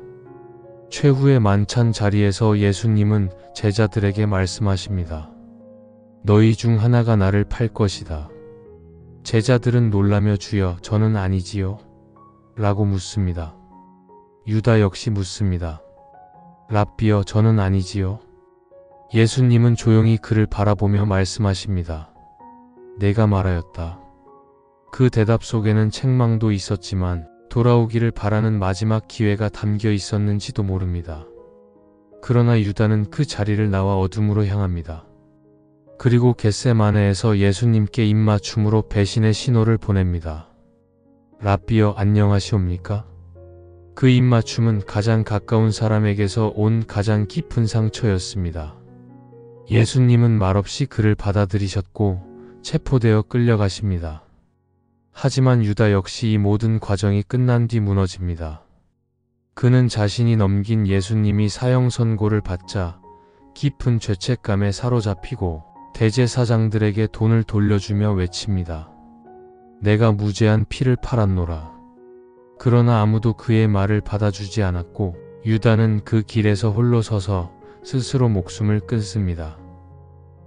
최후의 만찬 자리에서 예수님은 제자들에게 말씀하십니다. 너희 중 하나가 나를 팔 것이다. 제자들은 놀라며 주여 저는 아니지요? 라고 묻습니다. 유다 역시 묻습니다. 랍비여 저는 아니지요? 예수님은 조용히 그를 바라보며 말씀하십니다. 내가 말하였다. 그 대답 속에는 책망도 있었지만 돌아오기를 바라는 마지막 기회가 담겨 있었는지도 모릅니다. 그러나 유다는 그 자리를 나와 어둠으로 향합니다. 그리고 겟세마네에서 예수님께 입맞춤으로 배신의 신호를 보냅니다. 랍비여 안녕하시옵니까? 그 입맞춤은 가장 가까운 사람에게서 온 가장 깊은 상처였습니다. 예수님은 말없이 그를 받아들이셨고 체포되어 끌려가십니다. 하지만 유다 역시 이 모든 과정이 끝난 뒤 무너집니다. 그는 자신이 넘긴 예수님이 사형 선고를 받자 깊은 죄책감에 사로잡히고 대제사장들에게 돈을 돌려주며 외칩니다. 내가 무죄한 피를 팔았노라. 그러나 아무도 그의 말을 받아주지 않았고 유다는 그 길에서 홀로 서서 스스로 목숨을 끊습니다.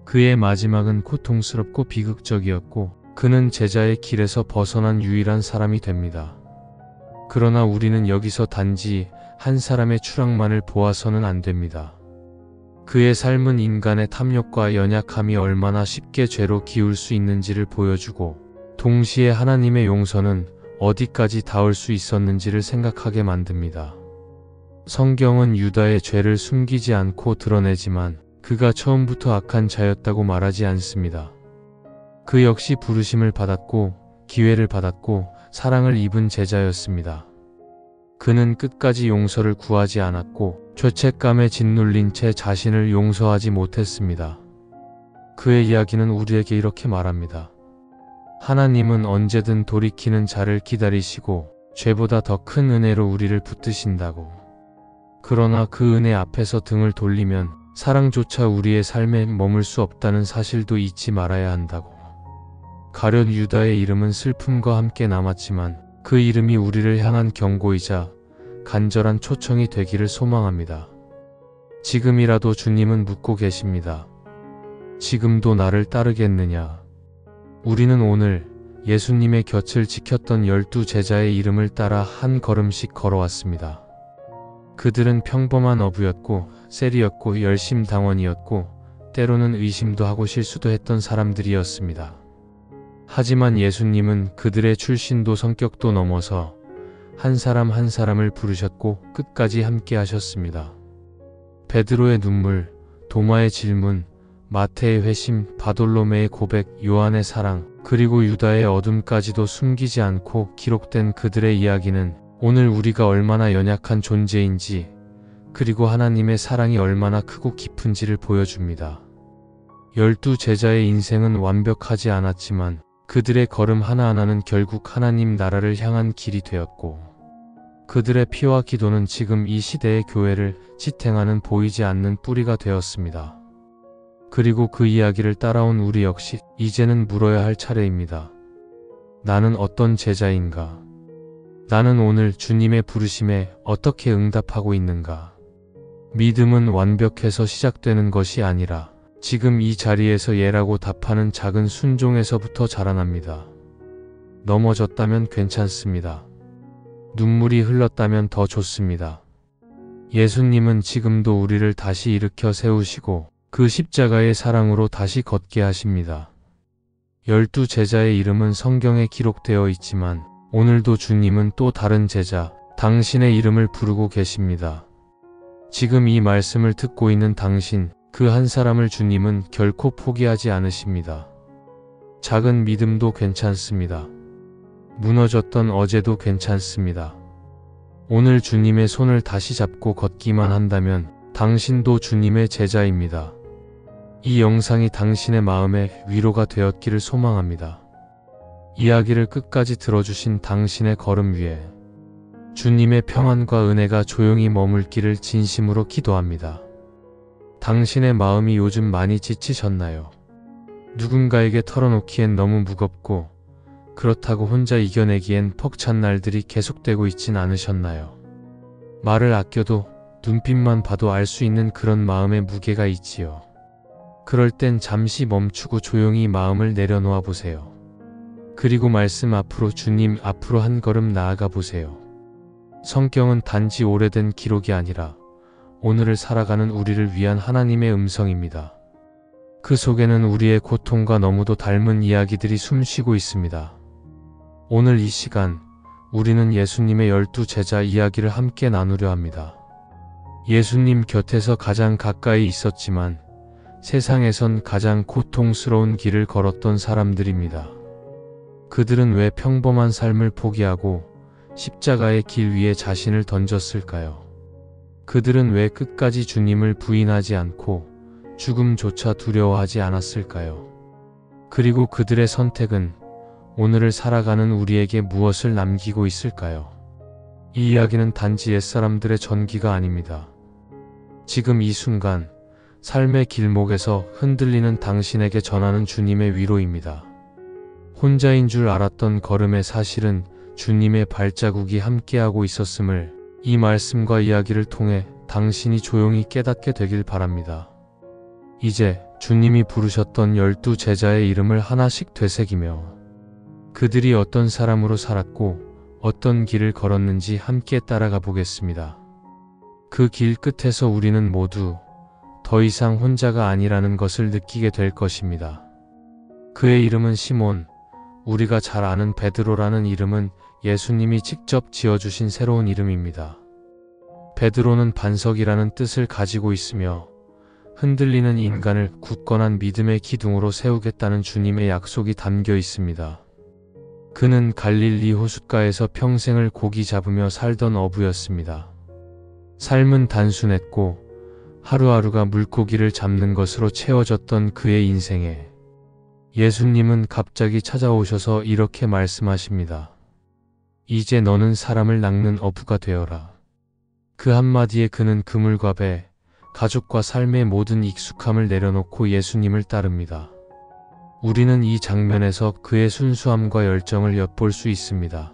그의 마지막은 고통스럽고 비극적이었고 그는 제자의 길에서 벗어난 유일한 사람이 됩니다. 그러나 우리는 여기서 단지 한 사람의 추락만을 보아서는 안 됩니다. 그의 삶은 인간의 탐욕과 연약함이 얼마나 쉽게 죄로 기울 수 있는지를 보여주고, 동시에 하나님의 용서는 어디까지 닿을 수 있었는지를 생각하게 만듭니다. 성경은 유다의 죄를 숨기지 않고 드러내지만 그가 처음부터 악한 자였다고 말하지 않습니다. 그 역시 부르심을 받았고 기회를 받았고 사랑을 입은 제자였습니다. 그는 끝까지 용서를 구하지 않았고 죄책감에 짓눌린 채 자신을 용서하지 못했습니다. 그의 이야기는 우리에게 이렇게 말합니다. 하나님은 언제든 돌이키는 자를 기다리시고 죄보다 더 큰 은혜로 우리를 붙드신다고. 그러나 그 은혜 앞에서 등을 돌리면 사랑조차 우리의 삶에 머물 수 없다는 사실도 잊지 말아야 한다고. 가룟 유다의 이름은 슬픔과 함께 남았지만 그 이름이 우리를 향한 경고이자 간절한 초청이 되기를 소망합니다. 지금이라도 주님은 묻고 계십니다. 지금도 나를 따르겠느냐? 우리는 오늘 예수님의 곁을 지켰던 12 제자의 이름을 따라 한 걸음씩 걸어왔습니다. 그들은 평범한 어부였고 세리였고 열심당원이었고 때로는 의심도 하고 실수도 했던 사람들이었습니다. 하지만 예수님은 그들의 출신도 성격도 넘어서 한 사람 한 사람을 부르셨고 끝까지 함께 하셨습니다. 베드로의 눈물, 도마의 질문, 마태의 회심, 바돌로메의 고백, 요한의 사랑, 그리고 유다의 어둠까지도 숨기지 않고 기록된 그들의 이야기는 오늘 우리가 얼마나 연약한 존재인지, 그리고 하나님의 사랑이 얼마나 크고 깊은지를 보여줍니다. 12 제자의 인생은 완벽하지 않았지만 그들의 걸음 하나하나는 결국 하나님 나라를 향한 길이 되었고, 그들의 피와 기도는 지금 이 시대의 교회를 지탱하는 보이지 않는 뿌리가 되었습니다. 그리고 그 이야기를 따라온 우리 역시 이제는 물어야 할 차례입니다. 나는 어떤 제자인가? 나는 오늘 주님의 부르심에 어떻게 응답하고 있는가? 믿음은 완벽해서 시작되는 것이 아니라 지금 이 자리에서 예라고 답하는 작은 순종에서부터 자라납니다. 넘어졌다면 괜찮습니다. 눈물이 흘렀다면 더 좋습니다. 예수님은 지금도 우리를 다시 일으켜 세우시고 그 십자가의 사랑으로 다시 걷게 하십니다. 12 제자의 이름은 성경에 기록되어 있지만 오늘도 주님은 또 다른 제자, 당신의 이름을 부르고 계십니다. 지금 이 말씀을 듣고 있는 당신, 그 한 사람을 주님은 결코 포기하지 않으십니다. 작은 믿음도 괜찮습니다. 무너졌던 어제도 괜찮습니다. 오늘 주님의 손을 다시 잡고 걷기만 한다면 당신도 주님의 제자입니다. 이 영상이 당신의 마음에 위로가 되었기를 소망합니다. 이야기를 끝까지 들어주신 당신의 걸음 위에 주님의 평안과 은혜가 조용히 머물기를 진심으로 기도합니다. 당신의 마음이 요즘 많이 지치셨나요? 누군가에게 털어놓기엔 너무 무겁고 그렇다고 혼자 이겨내기엔 벅찬 날들이 계속되고 있진 않으셨나요? 말을 아껴도 눈빛만 봐도 알 수 있는 그런 마음의 무게가 있지요. 그럴 땐 잠시 멈추고 조용히 마음을 내려놓아 보세요. 그리고 말씀 앞으로, 주님 앞으로 한 걸음 나아가 보세요. 성경은 단지 오래된 기록이 아니라 오늘을 살아가는 우리를 위한 하나님의 음성입니다. 그 속에는 우리의 고통과 너무도 닮은 이야기들이 숨쉬고 있습니다. 오늘 이 시간 우리는 예수님의 12 제자 이야기를 함께 나누려 합니다. 예수님 곁에서 가장 가까이 있었지만 세상에선 가장 고통스러운 길을 걸었던 사람들입니다. 그들은 왜 평범한 삶을 포기하고 십자가의 길 위에 자신을 던졌을까요? 그들은 왜 끝까지 주님을 부인하지 않고 죽음조차 두려워하지 않았을까요? 그리고 그들의 선택은 오늘을 살아가는 우리에게 무엇을 남기고 있을까요? 이 이야기는 단지 옛사람들의 전기가 아닙니다. 지금 이 순간 삶의 길목에서 흔들리는 당신에게 전하는 주님의 위로입니다. 혼자인 줄 알았던 걸음의 사실은 주님의 발자국이 함께하고 있었음을 이 말씀과 이야기를 통해 당신이 조용히 깨닫게 되길 바랍니다. 이제 주님이 부르셨던 12 제자의 이름을 하나씩 되새기며 그들이 어떤 사람으로 살았고 어떤 길을 걸었는지 함께 따라가 보겠습니다. 그 길 끝에서 우리는 모두 더 이상 혼자가 아니라는 것을 느끼게 될 것입니다. 그의 이름은 시몬, 우리가 잘 아는 베드로라는 이름은 예수님이 직접 지어주신 새로운 이름입니다. 베드로는 반석이라는 뜻을 가지고 있으며 흔들리는 인간을 굳건한 믿음의 기둥으로 세우겠다는 주님의 약속이 담겨 있습니다. 그는 갈릴리 호숫가에서 평생을 고기 잡으며 살던 어부였습니다. 삶은 단순했고 하루하루가 물고기를 잡는 것으로 채워졌던 그의 인생에 예수님은 갑자기 찾아오셔서 이렇게 말씀하십니다. 이제 너는 사람을 낚는 어부가 되어라. 그 한마디에 그는 그물과 배, 가족과 삶의 모든 익숙함을 내려놓고 예수님을 따릅니다. 우리는 이 장면에서 그의 순수함과 열정을 엿볼 수 있습니다.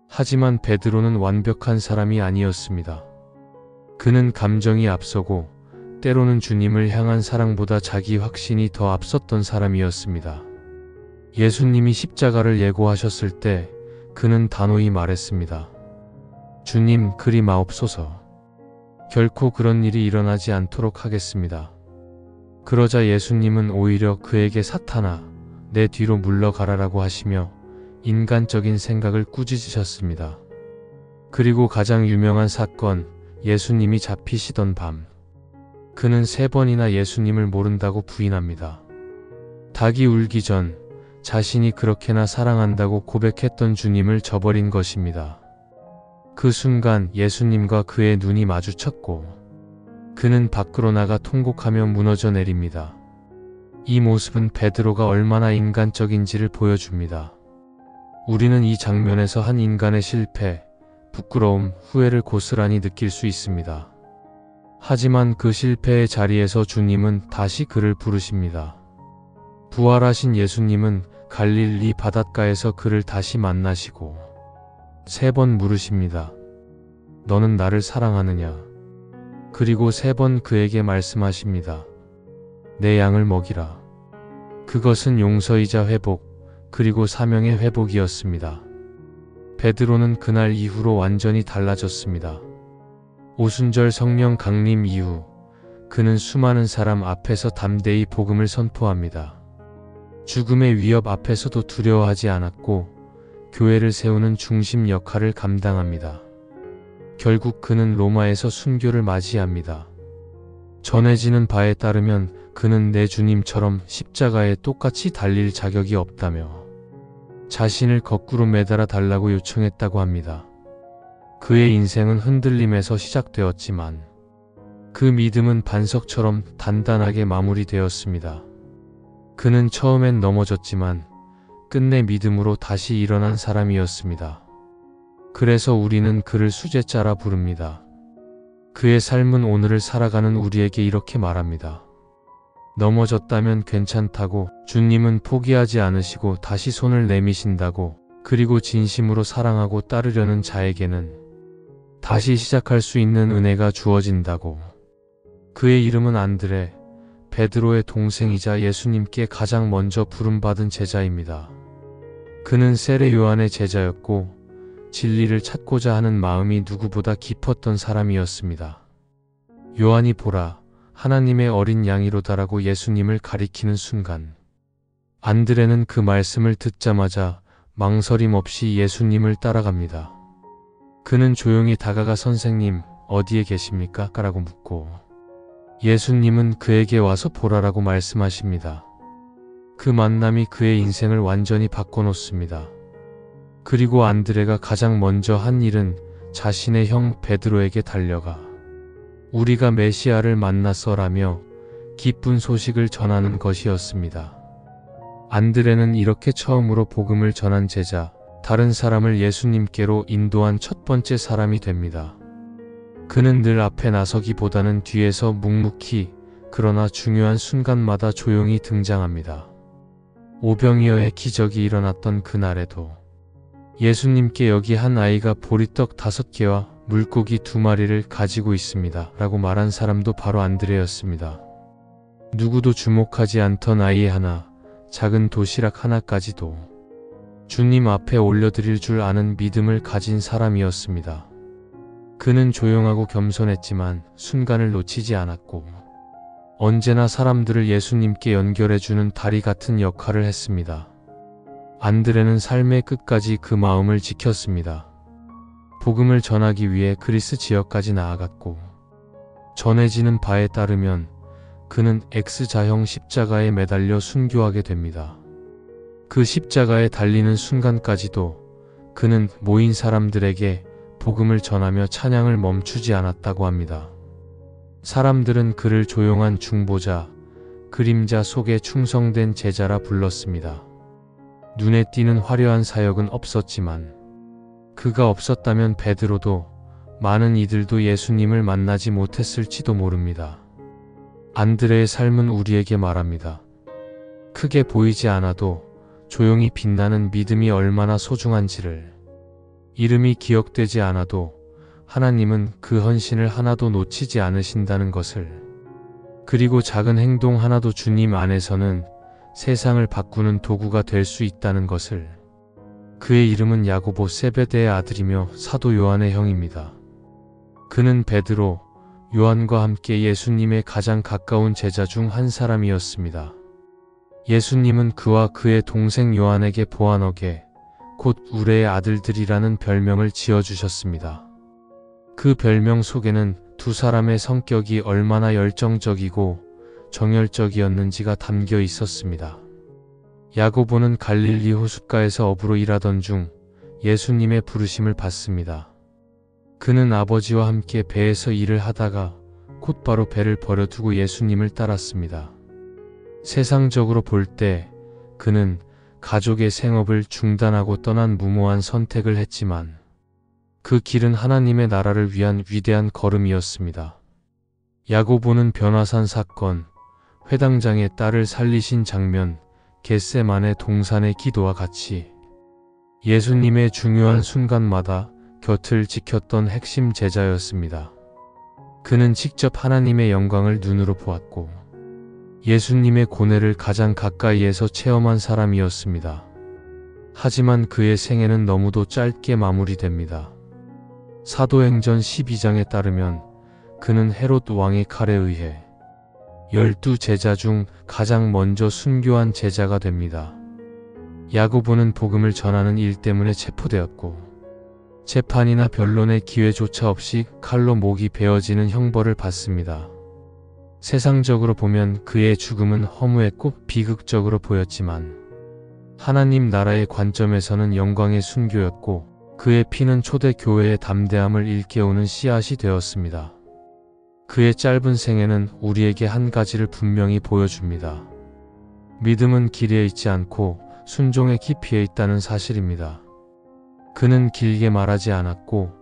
하지만 베드로는 완벽한 사람이 아니었습니다. 그는 감정이 앞서고 때로는 주님을 향한 사랑보다 자기 확신이 더 앞섰던 사람이었습니다. 예수님이 십자가를 예고하셨을 때 그는 단호히 말했습니다. 주님, 그리 마옵소서. 결코 그런 일이 일어나지 않도록 하겠습니다. 그러자 예수님은 오히려 그에게 사탄아, 내 뒤로 물러가라라고 하시며 인간적인 생각을 꾸짖으셨습니다. 그리고 가장 유명한 사건, 예수님이 잡히시던 밤. 그는 3번이나 예수님을 모른다고 부인합니다. 닭이 울기 전 자신이 그렇게나 사랑한다고 고백했던 주님을 저버린 것입니다. 그 순간 예수님과 그의 눈이 마주쳤고 그는 밖으로 나가 통곡하며 무너져 내립니다. 이 모습은 베드로가 얼마나 인간적인지를 보여줍니다. 우리는 이 장면에서 한 인간의 실패, 부끄러움, 후회를 고스란히 느낄 수 있습니다. 하지만 그 실패의 자리에서 주님은 다시 그를 부르십니다. 부활하신 예수님은 갈릴리 바닷가에서 그를 다시 만나시고 3번 물으십니다. 너는 나를 사랑하느냐? 그리고 3번 그에게 말씀하십니다. 내 양을 먹이라. 그것은 용서이자 회복, 그리고 사명의 회복이었습니다. 베드로는 그날 이후로 완전히 달라졌습니다. 오순절 성령 강림 이후 그는 수많은 사람 앞에서 담대히 복음을 선포합니다. 죽음의 위협 앞에서도 두려워하지 않았고 교회를 세우는 중심 역할을 감당합니다. 결국 그는 로마에서 순교를 맞이합니다. 전해지는 바에 따르면 그는 내 주님처럼 십자가에 똑같이 달릴 자격이 없다며 자신을 거꾸로 매달아 달라고 요청했다고 합니다. 그의 인생은 흔들림에서 시작되었지만 그 믿음은 반석처럼 단단하게 마무리되었습니다. 그는 처음엔 넘어졌지만 끝내 믿음으로 다시 일어난 사람이었습니다. 그래서 우리는 그를 수제자라 부릅니다. 그의 삶은 오늘을 살아가는 우리에게 이렇게 말합니다. 넘어졌다면 괜찮다고, 주님은 포기하지 않으시고 다시 손을 내미신다고, 그리고 진심으로 사랑하고 따르려는 자에게는 다시 시작할 수 있는 은혜가 주어진다고. 그의 이름은 안드레, 베드로의 동생이자 예수님께 가장 먼저 부름받은 제자입니다. 그는 세례 요한의 제자였고 진리를 찾고자 하는 마음이 누구보다 깊었던 사람이었습니다. 요한이 보라, 하나님의 어린 양이로다라고 예수님을 가리키는 순간 안드레는 그 말씀을 듣자마자 망설임 없이 예수님을 따라갑니다. 그는 조용히 다가가 선생님, 어디에 계십니까? 라고 묻고 예수님은 그에게 와서 보라라고 말씀하십니다. 그 만남이 그의 인생을 완전히 바꿔놓습니다. 그리고 안드레가 가장 먼저 한 일은 자신의 형 베드로에게 달려가 우리가 메시아를 만났어라며 기쁜 소식을 전하는 것이었습니다. 안드레는 이렇게 처음으로 복음을 전한 제자, 다른 사람을 예수님께로 인도한 첫 번째 사람이 됩니다. 그는 늘 앞에 나서기보다는 뒤에서 묵묵히, 그러나 중요한 순간마다 조용히 등장합니다. 오병이어의 기적이 일어났던 그날에도 예수님께 여기 한 아이가 보리떡 5개와 물고기 2마리를 가지고 있습니다 라고 말한 사람도 바로 안드레였습니다. 누구도 주목하지 않던 아이 하나, 작은 도시락 하나까지도 주님 앞에 올려드릴 줄 아는 믿음을 가진 사람이었습니다. 그는 조용하고 겸손했지만 순간을 놓치지 않았고 언제나 사람들을 예수님께 연결해주는 다리 같은 역할을 했습니다. 안드레는 삶의 끝까지 그 마음을 지켰습니다. 복음을 전하기 위해 그리스 지역까지 나아갔고 전해지는 바에 따르면 그는 X자형 십자가에 매달려 순교하게 됩니다. 그 십자가에 달리는 순간까지도 그는 모인 사람들에게 복음을 전하며 찬양을 멈추지 않았다고 합니다. 사람들은 그를 조용한 중보자, 그림자 속에 충성된 제자라 불렀습니다. 눈에 띄는 화려한 사역은 없었지만 그가 없었다면 베드로도 많은 이들도 예수님을 만나지 못했을지도 모릅니다. 안드레의 삶은 우리에게 말합니다. 크게 보이지 않아도 조용히 빛나는 믿음이 얼마나 소중한지를, 이름이 기억되지 않아도 하나님은 그 헌신을 하나도 놓치지 않으신다는 것을, 그리고 작은 행동 하나도 주님 안에서는 세상을 바꾸는 도구가 될 수 있다는 것을. 그의 이름은 야고보 세베대의 아들이며 사도 요한의 형입니다. 그는 베드로, 요한과 함께 예수님의 가장 가까운 제자 중 한 사람이었습니다. 예수님은 그와 그의 동생 요한에게 보아너게, 곧 우레의 아들들이라는 별명을 지어주셨습니다. 그 별명 속에는 두 사람의 성격이 얼마나 열정적이고 정열적이었는지가 담겨 있었습니다. 야고보는 갈릴리 호숫가에서 어부로 일하던 중 예수님의 부르심을 받습니다. 그는 아버지와 함께 배에서 일을 하다가 곧바로 배를 버려두고 예수님을 따랐습니다. 세상적으로 볼 때 그는 가족의 생업을 중단하고 떠난 무모한 선택을 했지만 그 길은 하나님의 나라를 위한 위대한 걸음이었습니다. 야고보는 변화산 사건, 회당장의 딸을 살리신 장면, 겟세마네 동산의 기도와 같이 예수님의 중요한 순간마다 곁을 지켰던 핵심 제자였습니다. 그는 직접 하나님의 영광을 눈으로 보았고 예수님의 고뇌를 가장 가까이에서 체험한 사람이었습니다. 하지만 그의 생애는 너무도 짧게 마무리됩니다. 사도행전 12장에 따르면 그는 헤롯 왕의 칼에 의해 12제자 중 가장 먼저 순교한 제자가 됩니다. 야고보는 복음을 전하는 일 때문에 체포되었고 재판이나 변론의 기회조차 없이 칼로 목이 베어지는 형벌을 받습니다. 세상적으로 보면 그의 죽음은 허무했고 비극적으로 보였지만 하나님 나라의 관점에서는 영광의 순교였고 그의 피는 초대 교회의 담대함을 일깨우는 씨앗이 되었습니다. 그의 짧은 생애는 우리에게 한 가지를 분명히 보여줍니다. 믿음은 길에 있지 않고 순종의 깊이에 있다는 사실입니다. 그는 길게 말하지 않았고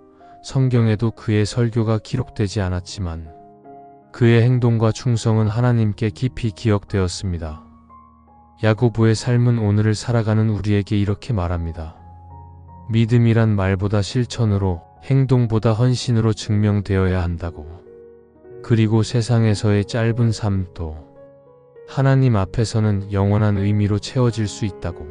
성경에도 그의 설교가 기록되지 않았지만 그의 행동과 충성은 하나님께 깊이 기억되었습니다. 야고보의 삶은 오늘을 살아가는 우리에게 이렇게 말합니다. 믿음이란 말보다 실천으로, 행동보다 헌신으로 증명되어야 한다고. 그리고 세상에서의 짧은 삶도 하나님 앞에서는 영원한 의미로 채워질 수 있다고.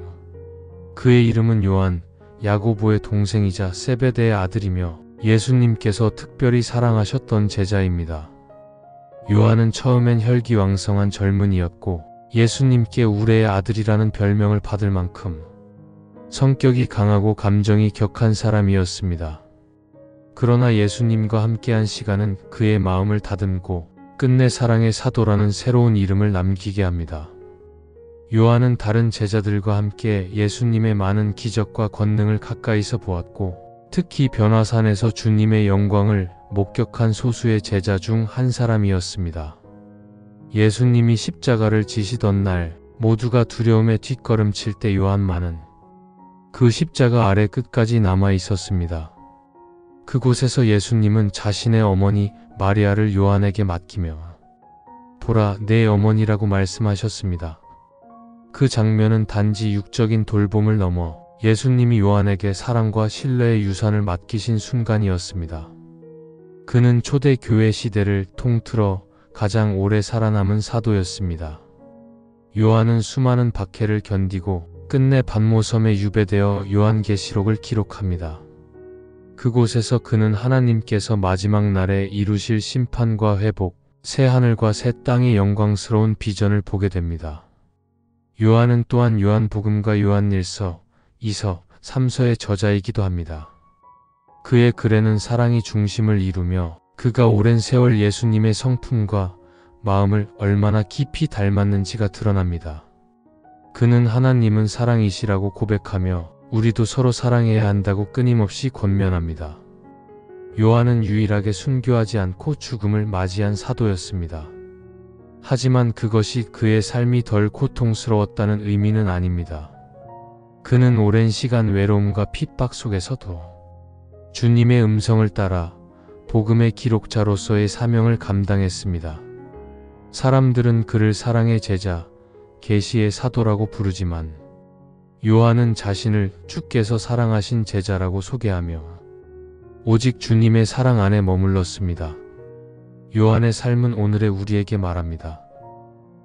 그의 이름은 요한, 야고보의 동생이자 세베대의 아들이며 예수님께서 특별히 사랑하셨던 제자입니다. 요한은 처음엔 혈기왕성한 젊은이였고 예수님께 우레의 아들이라는 별명을 받을 만큼 성격이 강하고 감정이 격한 사람이었습니다. 그러나 예수님과 함께한 시간은 그의 마음을 다듬고 끝내 사랑의 사도라는 새로운 이름을 남기게 합니다. 요한은 다른 제자들과 함께 예수님의 많은 기적과 권능을 가까이서 보았고 특히 변화산에서 주님의 영광을 목격한 소수의 제자 중 한 사람이었습니다. 예수님이 십자가를 지시던 날 모두가 두려움에 뒷걸음칠 때 요한만은 그 십자가 아래 끝까지 남아 있었습니다. 그곳에서 예수님은 자신의 어머니 마리아를 요한에게 맡기며 보라, 내 어머니라고 말씀하셨습니다. 그 장면은 단지 육적인 돌봄을 넘어 예수님이 요한에게 사랑과 신뢰의 유산을 맡기신 순간이었습니다. 그는 초대 교회 시대를 통틀어 가장 오래 살아남은 사도였습니다. 요한은 수많은 박해를 견디고 끝내 반모섬에 유배되어 요한계시록을 기록합니다. 그곳에서 그는 하나님께서 마지막 날에 이루실 심판과 회복, 새 하늘과 새 땅의 영광스러운 비전을 보게 됩니다. 요한은 또한 요한복음과 요한일서, 2서, 3서의 저자이기도 합니다. 그의 글에는 사랑이 중심을 이루며 그가 오랜 세월 예수님의 성품과 마음을 얼마나 깊이 닮았는지가 드러납니다. 그는 하나님은 사랑이시라고 고백하며 우리도 서로 사랑해야 한다고 끊임없이 권면합니다. 요한은 유일하게 순교하지 않고 죽음을 맞이한 사도였습니다. 하지만 그것이 그의 삶이 덜 고통스러웠다는 의미는 아닙니다. 그는 오랜 시간 외로움과 핍박 속에서도 주님의 음성을 따라 복음의 기록자로서의 사명을 감당했습니다. 사람들은 그를 사랑의 제자, 계시의 사도라고 부르지만 요한은 자신을 주께서 사랑하신 제자라고 소개하며 오직 주님의 사랑 안에 머물렀습니다. 요한의 삶은 오늘의 우리에게 말합니다.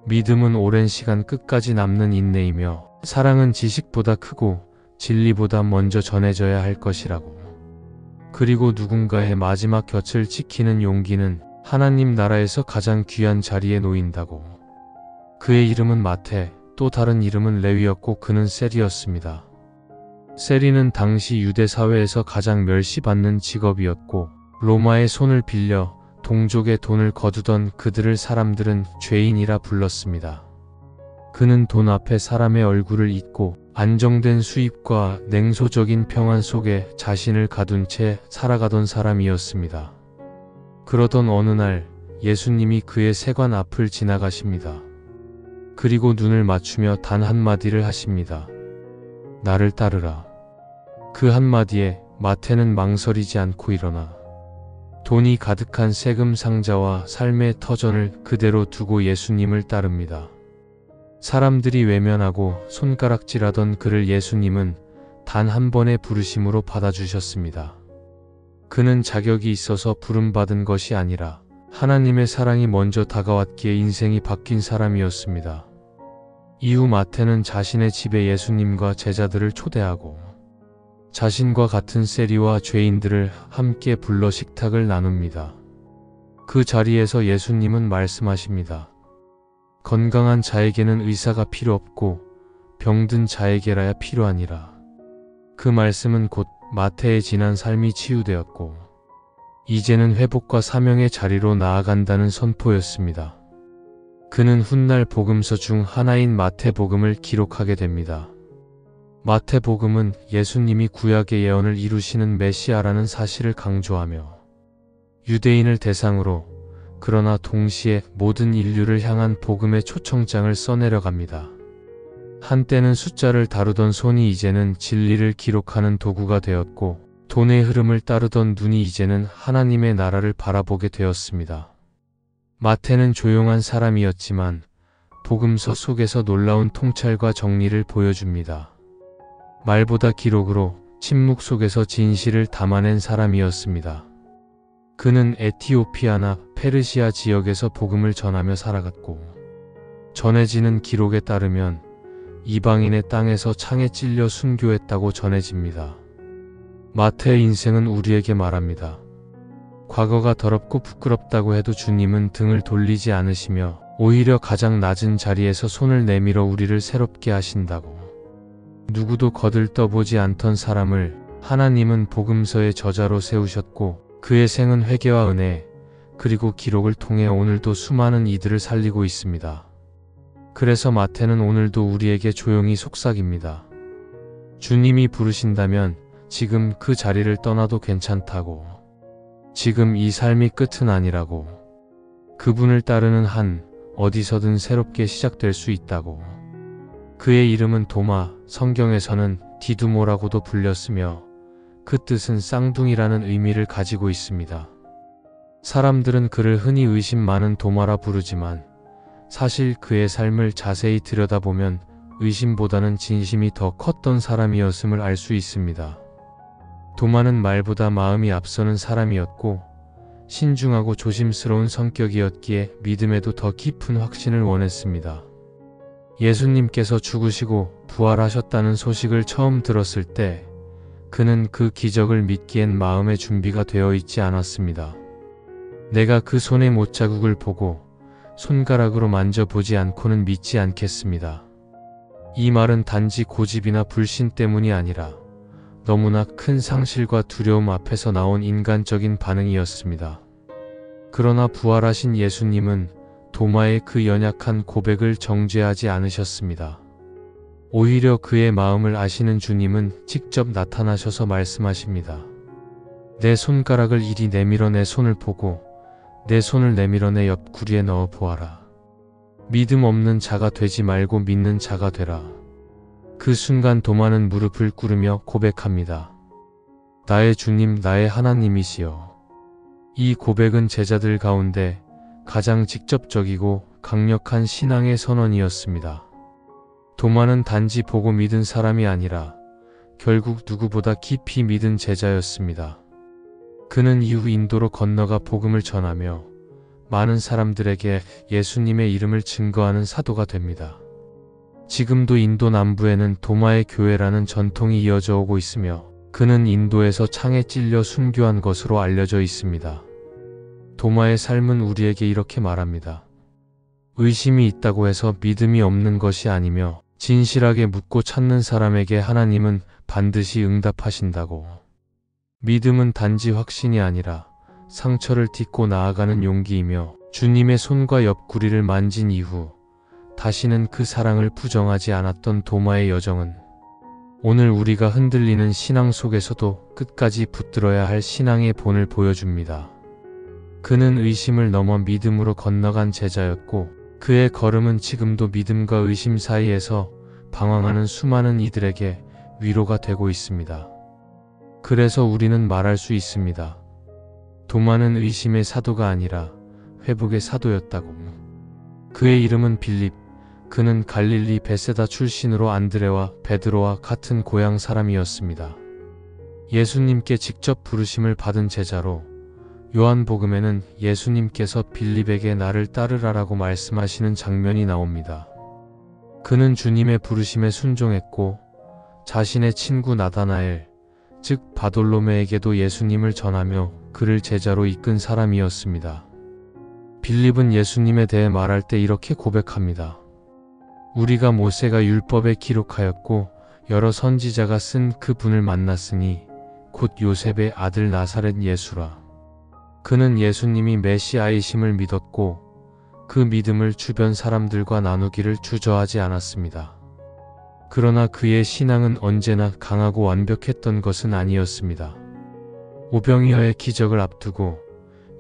믿음은 오랜 시간 끝까지 남는 인내이며 사랑은 지식보다 크고 진리보다 먼저 전해져야 할 것이라고. 그리고 누군가의 마지막 곁을 지키는 용기는 하나님 나라에서 가장 귀한 자리에 놓인다고. 그의 이름은 마태, 또 다른 이름은 레위였고 그는 셀이었습니다. 셀이는 당시 유대 사회에서 가장 멸시받는 직업이었고 로마의 손을 빌려 동족의 돈을 거두던 그들을 사람들은 죄인이라 불렀습니다. 그는 돈 앞에 사람의 얼굴을 잊고 안정된 수입과 냉소적인 평안 속에 자신을 가둔 채 살아가던 사람이었습니다. 그러던 어느 날 예수님이 그의 세관 앞을 지나가십니다. 그리고 눈을 맞추며 단 한마디를 하십니다. 나를 따르라. 그 한마디에 마태는 망설이지 않고 일어나 돈이 가득한 세금 상자와 삶의 터전을 그대로 두고 예수님을 따릅니다. 사람들이 외면하고 손가락질하던 그를 예수님은 단 한 번의 부르심으로 받아주셨습니다. 그는 자격이 있어서 부름받은 것이 아니라 하나님의 사랑이 먼저 다가왔기에 인생이 바뀐 사람이었습니다. 이후 마태는 자신의 집에 예수님과 제자들을 초대하고 자신과 같은 세리와 죄인들을 함께 불러 식탁을 나눕니다. 그 자리에서 예수님은 말씀하십니다. 건강한 자에게는 의사가 필요 없고 병든 자에게라야 필요하니라. 그 말씀은 곧 마태의 지난 삶이 치유되었고 이제는 회복과 사명의 자리로 나아간다는 선포였습니다. 그는 훗날 복음서 중 하나인 마태복음을 기록하게 됩니다. 마태복음은 예수님이 구약의 예언을 이루시는 메시아라는 사실을 강조하며 유대인을 대상으로 그러나 동시에 모든 인류를 향한 복음의 초청장을 써내려갑니다. 한때는 숫자를 다루던 손이 이제는 진리를 기록하는 도구가 되었고 돈의 흐름을 따르던 눈이 이제는 하나님의 나라를 바라보게 되었습니다. 마태는 조용한 사람이었지만 복음서 속에서 놀라운 통찰과 정리를 보여줍니다. 말보다 기록으로 침묵 속에서 진실을 담아낸 사람이었습니다. 그는 에티오피아나 페르시아 지역에서 복음을 전하며 살아갔고 전해지는 기록에 따르면 이방인의 땅에서 창에 찔려 순교했다고 전해집니다. 마태의 인생은 우리에게 말합니다. 과거가 더럽고 부끄럽다고 해도 주님은 등을 돌리지 않으시며 오히려 가장 낮은 자리에서 손을 내밀어 우리를 새롭게 하신다고. 누구도 거들떠보지 않던 사람을 하나님은 복음서의 저자로 세우셨고 그의 생은 회개와 은혜 그리고 기록을 통해 오늘도 수많은 이들을 살리고 있습니다. 그래서 마태는 오늘도 우리에게 조용히 속삭입니다. 주님이 부르신다면 지금 그 자리를 떠나도 괜찮다고. 지금 이 삶이 끝은 아니라고. 그분을 따르는 한 어디서든 새롭게 시작될 수 있다고. 그의 이름은 도마, 성경에서는 디두모라고도 불렸으며 그 뜻은 쌍둥이라는 의미를 가지고 있습니다. 사람들은 그를 흔히 의심 많은 도마라 부르지만 사실 그의 삶을 자세히 들여다보면 의심보다는 진심이 더 컸던 사람이었음을 알 수 있습니다. 도마는 말보다 마음이 앞서는 사람이었고 신중하고 조심스러운 성격이었기에 믿음에도 더 깊은 확신을 원했습니다. 예수님께서 죽으시고 부활하셨다는 소식을 처음 들었을 때 그는 그 기적을 믿기엔 마음의 준비가 되어 있지 않았습니다. 내가 그 손의 못자국을 보고 손가락으로 만져보지 않고는 믿지 않겠습니다. 이 말은 단지 고집이나 불신 때문이 아니라 너무나 큰 상실과 두려움 앞에서 나온 인간적인 반응이었습니다. 그러나 부활하신 예수님은 도마의 그 연약한 고백을 정죄하지 않으셨습니다. 오히려 그의 마음을 아시는 주님은 직접 나타나셔서 말씀하십니다. 내 손가락을 이리 내밀어 내 손을 보고 내 손을 내밀어 내 옆구리에 넣어 보아라. 믿음 없는 자가 되지 말고 믿는 자가 되라. 그 순간 도마는 무릎을 꿇으며 고백합니다. 나의 주님, 나의 하나님이시여. 이 고백은 제자들 가운데 가장 직접적이고 강력한 신앙의 선언이었습니다. 도마는 단지 보고 믿은 사람이 아니라 결국 누구보다 깊이 믿은 제자였습니다. 그는 이후 인도로 건너가 복음을 전하며 많은 사람들에게 예수님의 이름을 증거하는 사도가 됩니다. 지금도 인도 남부에는 도마의 교회라는 전통이 이어져 오고 있으며 그는 인도에서 창에 찔려 순교한 것으로 알려져 있습니다. 도마의 삶은 우리에게 이렇게 말합니다. 의심이 있다고 해서 믿음이 없는 것이 아니며 진실하게 묻고 찾는 사람에게 하나님은 반드시 응답하신다고. 믿음은 단지 확신이 아니라 상처를 딛고 나아가는 용기이며 주님의 손과 옆구리를 만진 이후 다시는 그 사랑을 부정하지 않았던 도마의 여정은 오늘 우리가 흔들리는 신앙 속에서도 끝까지 붙들어야 할 신앙의 본을 보여줍니다. 그는 의심을 넘어 믿음으로 건너간 제자였고 그의 걸음은 지금도 믿음과 의심 사이에서 방황하는 수많은 이들에게 위로가 되고 있습니다. 그래서 우리는 말할 수 있습니다. 도마는 의심의 사도가 아니라 회복의 사도였다고. 그의 이름은 빌립. 그는 갈릴리 베세다 출신으로 안드레와 베드로와 같은 고향 사람이었습니다. 예수님께 직접 부르심을 받은 제자로 요한복음에는 예수님께서 빌립에게 나를 따르라라고 말씀하시는 장면이 나옵니다. 그는 주님의 부르심에 순종했고 자신의 친구 나다나엘, 즉 바돌로메에게도 예수님을 전하며 그를 제자로 이끈 사람이었습니다. 빌립은 예수님에 대해 말할 때 이렇게 고백합니다. 우리가 모세가 율법에 기록하였고 여러 선지자가 쓴 그 분을 만났으니 곧 요셉의 아들 나사렛 예수라. 그는 예수님이 메시아이심을 믿었고 그 믿음을 주변 사람들과 나누기를 주저하지 않았습니다. 그러나 그의 신앙은 언제나 강하고 완벽했던 것은 아니었습니다. 오병이어의 기적을 앞두고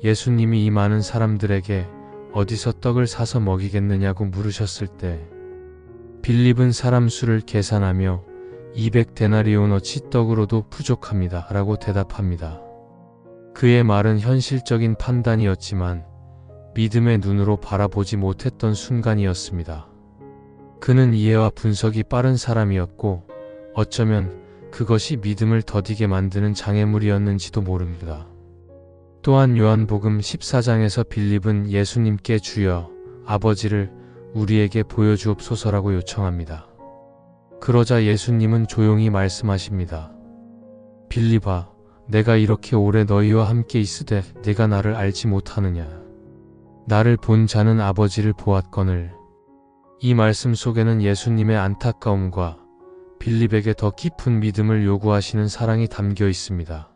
예수님이 이 많은 사람들에게 어디서 떡을 사서 먹이겠느냐고 물으셨을 때 빌립은 사람 수를 계산하며 200데나리온어치 떡으로도 부족합니다 라고 대답합니다. 그의 말은 현실적인 판단이었지만 믿음의 눈으로 바라보지 못했던 순간이었습니다. 그는 이해와 분석이 빠른 사람이었고 어쩌면 그것이 믿음을 더디게 만드는 장애물이었는지도 모릅니다. 또한 요한복음 14장에서 빌립은 예수님께 주여 아버지를 우리에게 보여주옵소서라고 요청합니다. 그러자 예수님은 조용히 말씀하십니다. 빌립아, 내가 이렇게 오래 너희와 함께 있으되 네가 나를 알지 못하느냐. 나를 본 자는 아버지를 보았거늘. 이 말씀 속에는 예수님의 안타까움과 빌립에게 더 깊은 믿음을 요구하시는 사랑이 담겨 있습니다.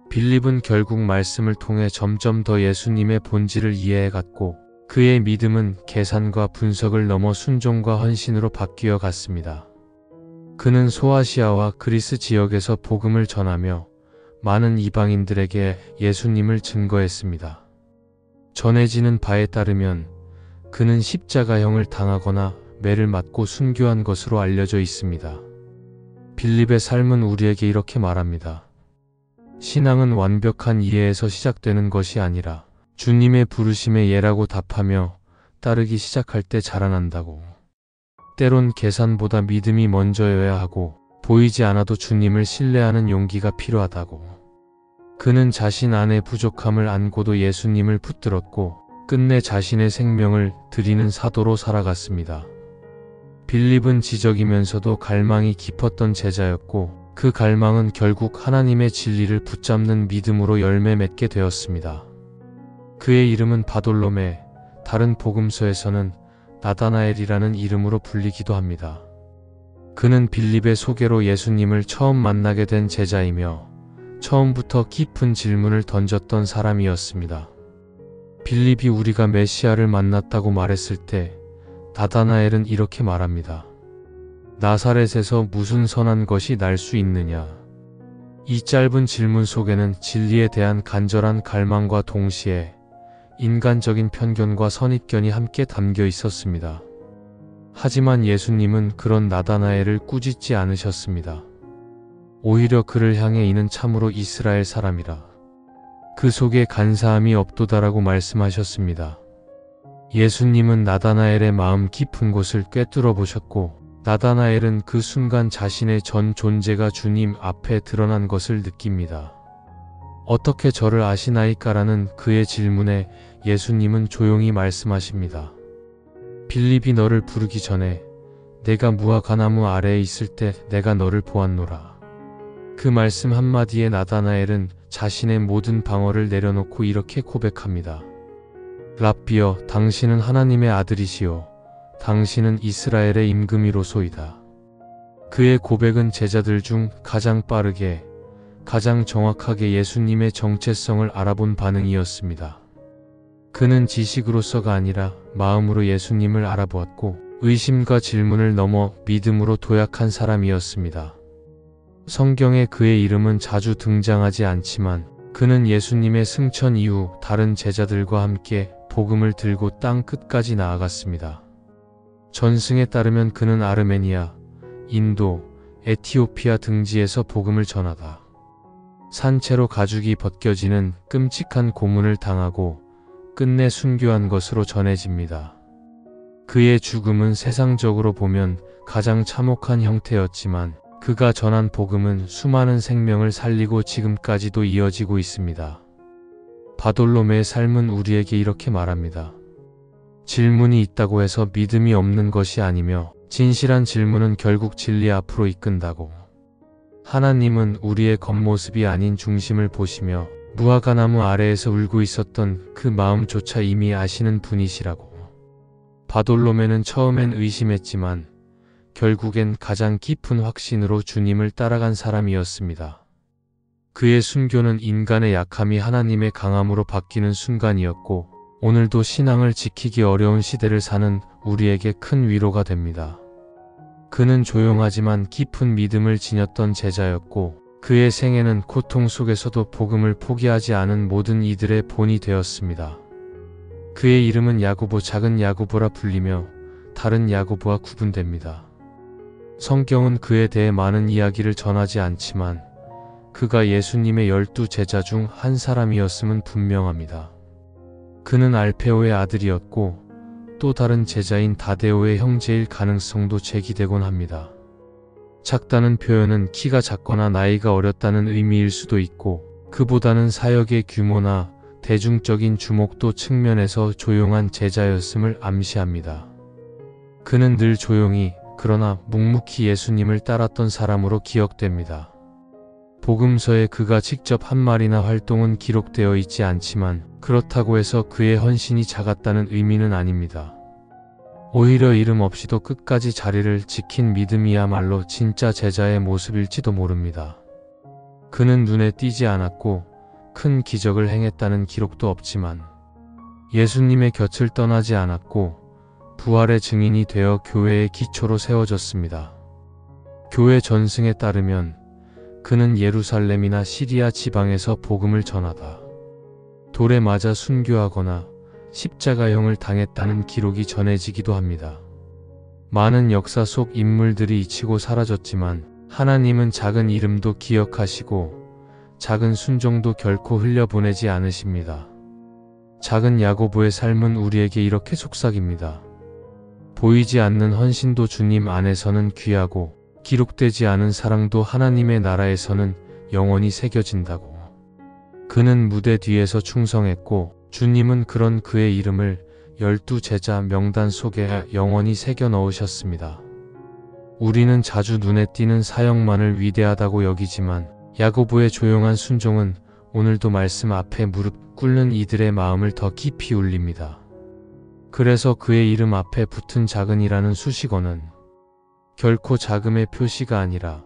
빌립은 결국 말씀을 통해 점점 더 예수님의 본질을 이해해갔고 그의 믿음은 계산과 분석을 넘어 순종과 헌신으로 바뀌어 갔습니다. 그는 소아시아와 그리스 지역에서 복음을 전하며 많은 이방인들에게 예수님을 증거했습니다. 전해지는 바에 따르면 그는 십자가형을 당하거나 매를 맞고 순교한 것으로 알려져 있습니다. 빌립의 삶은 우리에게 이렇게 말합니다. 신앙은 완벽한 이해에서 시작되는 것이 아니라 주님의 부르심에 예라고 답하며 따르기 시작할 때 자라난다고. 때론 계산보다 믿음이 먼저여야 하고 보이지 않아도 주님을 신뢰하는 용기가 필요하다고. 그는 자신 안의 부족함을 안고도 예수님을 붙들었고 끝내 자신의 생명을 드리는 사도로 살아갔습니다. 빌립은 지적이면서도 갈망이 깊었던 제자였고 그 갈망은 결국 하나님의 진리를 붙잡는 믿음으로 열매 맺게 되었습니다. 그의 이름은 바돌로메, 다른 복음서에서는 나다나엘이라는 이름으로 불리기도 합니다. 그는 빌립의 소개로 예수님을 처음 만나게 된 제자이며 처음부터 깊은 질문을 던졌던 사람이었습니다. 빌립이 우리가 메시아를 만났다고 말했을 때 나다나엘은 이렇게 말합니다. 나사렛에서 무슨 선한 것이 날 수 있느냐? 이 짧은 질문 속에는 진리에 대한 간절한 갈망과 동시에 인간적인 편견과 선입견이 함께 담겨 있었습니다. 하지만 예수님은 그런 나다나엘을 꾸짖지 않으셨습니다. 오히려 그를 향해 이는 참으로 이스라엘 사람이라. 그 속에 간사함이 없도다라고 말씀하셨습니다. 예수님은 나다나엘의 마음 깊은 곳을 꿰뚫어 보셨고 나다나엘은 그 순간 자신의 전 존재가 주님 앞에 드러난 것을 느낍니다. 어떻게 저를 아시나이까라는 그의 질문에 예수님은 조용히 말씀하십니다. 빌립이 너를 부르기 전에 내가 무화과나무 아래에 있을 때 내가 너를 보았노라. 그 말씀 한마디에 나다나엘은 자신의 모든 방어를 내려놓고 이렇게 고백합니다. 랍비여, 당신은 하나님의 아들이시요 당신은 이스라엘의 임금이로소이다. 그의 고백은 제자들 중 가장 빠르게, 가장 정확하게 예수님의 정체성을 알아본 반응이었습니다. 그는 지식으로서가 아니라 마음으로 예수님을 알아보았고 의심과 질문을 넘어 믿음으로 도약한 사람이었습니다. 성경에 그의 이름은 자주 등장하지 않지만 그는 예수님의 승천 이후 다른 제자들과 함께 복음을 들고 땅 끝까지 나아갔습니다. 전승에 따르면 그는 아르메니아, 인도, 에티오피아 등지에서 복음을 전하다 산채로 가죽이 벗겨지는 끔찍한 고문을 당하고 끝내 순교한 것으로 전해집니다. 그의 죽음은 세상적으로 보면 가장 참혹한 형태였지만 그가 전한 복음은 수많은 생명을 살리고 지금까지도 이어지고 있습니다. 바돌로메의 삶은 우리에게 이렇게 말합니다. 질문이 있다고 해서 믿음이 없는 것이 아니며 진실한 질문은 결국 진리 앞으로 이끈다고. 하나님은 우리의 겉모습이 아닌 중심을 보시며 무화과나무 아래에서 울고 있었던 그 마음조차 이미 아시는 분이시라고. 바돌로메는 처음엔 의심했지만 결국엔 가장 깊은 확신으로 주님을 따라간 사람이었습니다. 그의 순교는 인간의 약함이 하나님의 강함으로 바뀌는 순간이었고 오늘도 신앙을 지키기 어려운 시대를 사는 우리에게 큰 위로가 됩니다. 그는 조용하지만 깊은 믿음을 지녔던 제자였고 그의 생애는 고통 속에서도 복음을 포기하지 않은 모든 이들의 본이 되었습니다. 그의 이름은 야고보, 작은 야고보라 불리며 다른 야고보와 구분됩니다. 성경은 그에 대해 많은 이야기를 전하지 않지만 그가 예수님의 12 제자 중 한 사람이었음은 분명합니다. 그는 알페오의 아들이었고 또 다른 제자인 다데오의 형제일 가능성도 제기되곤 합니다. 작다는 표현은 키가 작거나 나이가 어렸다는 의미일 수도 있고 그보다는 사역의 규모나 대중적인 주목도 측면에서 조용한 제자였음을 암시합니다. 그는 늘 조용히 그러나 묵묵히 예수님을 따랐던 사람으로 기억됩니다. 복음서에 그가 직접 한 말이나 활동은 기록되어 있지 않지만 그렇다고 해서 그의 헌신이 작았다는 의미는 아닙니다. 오히려 이름 없이도 끝까지 자리를 지킨 믿음이야말로 진짜 제자의 모습일지도 모릅니다. 그는 눈에 띄지 않았고 큰 기적을 행했다는 기록도 없지만 예수님의 곁을 떠나지 않았고 부활의 증인이 되어 교회의 기초로 세워졌습니다. 교회 전승에 따르면 그는 예루살렘이나 시리아 지방에서 복음을 전하다 돌에 맞아 순교하거나 십자가형을 당했다는 기록이 전해지기도 합니다. 많은 역사 속 인물들이 잊히고 사라졌지만 하나님은 작은 이름도 기억하시고 작은 순종도 결코 흘려보내지 않으십니다. 작은 야고보의 삶은 우리에게 이렇게 속삭입니다. 보이지 않는 헌신도 주님 안에서는 귀하고 기록되지 않은 사랑도 하나님의 나라에서는 영원히 새겨진다고. 그는 무대 뒤에서 충성했고 주님은 그런 그의 이름을 12 제자 명단 속에 영원히 새겨 넣으셨습니다. 우리는 자주 눈에 띄는 사역만을 위대하다고 여기지만 야고보의 조용한 순종은 오늘도 말씀 앞에 무릎 꿇는 이들의 마음을 더 깊이 울립니다. 그래서 그의 이름 앞에 붙은 작은이라는 수식어는 결코 자금의 표시가 아니라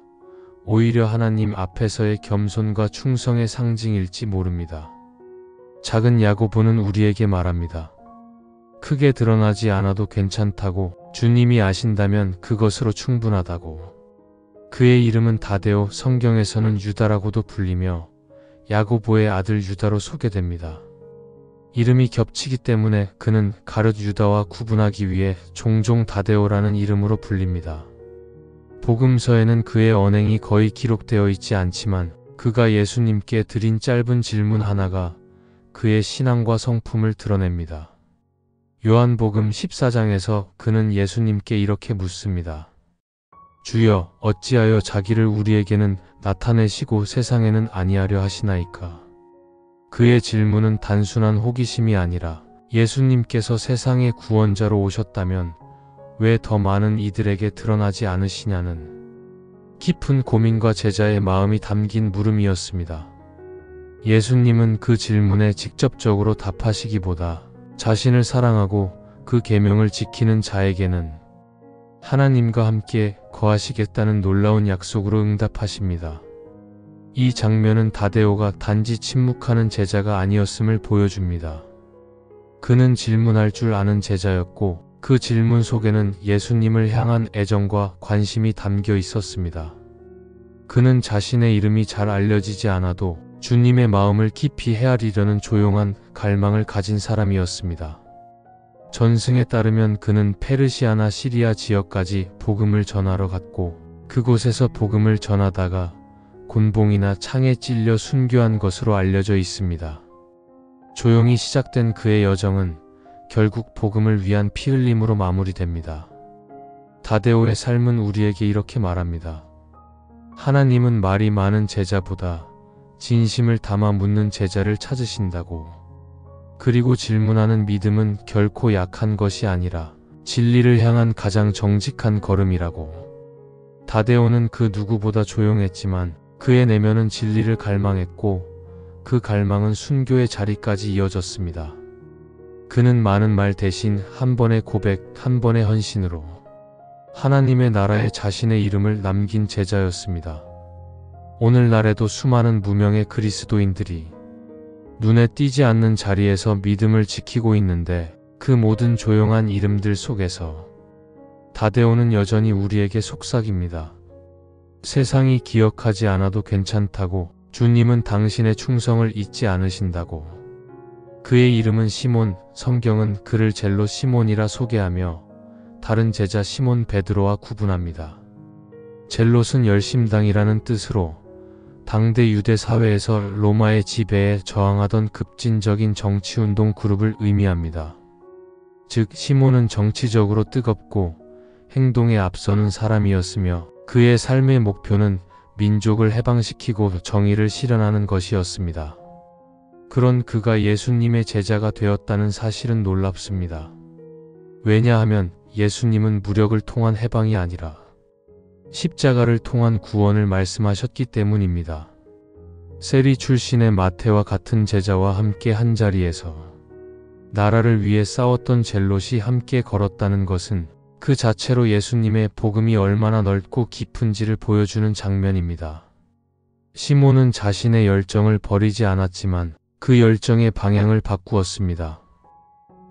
오히려 하나님 앞에서의 겸손과 충성의 상징일지 모릅니다. 작은 야고보는 우리에게 말합니다. 크게 드러나지 않아도 괜찮다고, 주님이 아신다면 그것으로 충분하다고. 그의 이름은 다데오, 성경에서는 유다라고도 불리며 야고보의 아들 유다로 소개됩니다. 이름이 겹치기 때문에 그는 가룟 유다와 구분하기 위해 종종 다데오라는 이름으로 불립니다. 복음서에는 그의 언행이 거의 기록되어 있지 않지만 그가 예수님께 드린 짧은 질문 하나가 그의 신앙과 성품을 드러냅니다. 요한복음 14장에서 그는 예수님께 이렇게 묻습니다. 주여, 어찌하여 자기를 우리에게는 나타내시고 세상에는 아니하려 하시나이까? 그의 질문은 단순한 호기심이 아니라 예수님께서 세상의 구원자로 오셨다면 왜 더 많은 이들에게 드러나지 않으시냐는 깊은 고민과 제자의 마음이 담긴 물음이었습니다. 예수님은 그 질문에 직접적으로 답하시기보다 자신을 사랑하고 그 계명을 지키는 자에게는 하나님과 함께 거하시겠다는 놀라운 약속으로 응답하십니다. 이 장면은 다데오가 단지 침묵하는 제자가 아니었음을 보여줍니다. 그는 질문할 줄 아는 제자였고 그 질문 속에는 예수님을 향한 애정과 관심이 담겨 있었습니다. 그는 자신의 이름이 잘 알려지지 않아도 주님의 마음을 깊이 헤아리려는 조용한 갈망을 가진 사람이었습니다. 전승에 따르면 그는 페르시아나 시리아 지역까지 복음을 전하러 갔고 그곳에서 복음을 전하다가 곤봉이나 창에 찔려 순교한 것으로 알려져 있습니다. 조용히 시작된 그의 여정은 결국 복음을 위한 피 흘림으로 마무리됩니다. 다데오의 삶은 우리에게 이렇게 말합니다. 하나님은 말이 많은 제자보다 진심을 담아 묻는 제자를 찾으신다고. 그리고 질문하는 믿음은 결코 약한 것이 아니라 진리를 향한 가장 정직한 걸음이라고. 다데오는 그 누구보다 조용했지만 그의 내면은 진리를 갈망했고 그 갈망은 순교의 자리까지 이어졌습니다. 그는 많은 말 대신 한 번의 고백, 한 번의 헌신으로 하나님의 나라에 자신의 이름을 남긴 제자였습니다. 오늘날에도 수많은 무명의 그리스도인들이 눈에 띄지 않는 자리에서 믿음을 지키고 있는데 그 모든 조용한 이름들 속에서 다데오는 여전히 우리에게 속삭입니다. 세상이 기억하지 않아도 괜찮다고, 주님은 당신의 충성을 잊지 않으신다고. 그의 이름은 시몬, 성경은 그를 젤로 시몬이라 소개하며 다른 제자 시몬 베드로와 구분합니다. 젤롯은 열심당이라는 뜻으로 당대 유대 사회에서 로마의 지배에 저항하던 급진적인 정치운동 그룹을 의미합니다. 즉 시몬은 정치적으로 뜨겁고 행동에 앞서는 사람이었으며 그의 삶의 목표는 민족을 해방시키고 정의를 실현하는 것이었습니다. 그런 그가 예수님의 제자가 되었다는 사실은 놀랍습니다. 왜냐하면 예수님은 무력을 통한 해방이 아니라 십자가를 통한 구원을 말씀하셨기 때문입니다. 세리 출신의 마태와 같은 제자와 함께 한자리에서 나라를 위해 싸웠던 젤롯이 함께 걸었다는 것은 그 자체로 예수님의 복음이 얼마나 넓고 깊은지를 보여주는 장면입니다. 시몬은 자신의 열정을 버리지 않았지만 그 열정의 방향을 바꾸었습니다.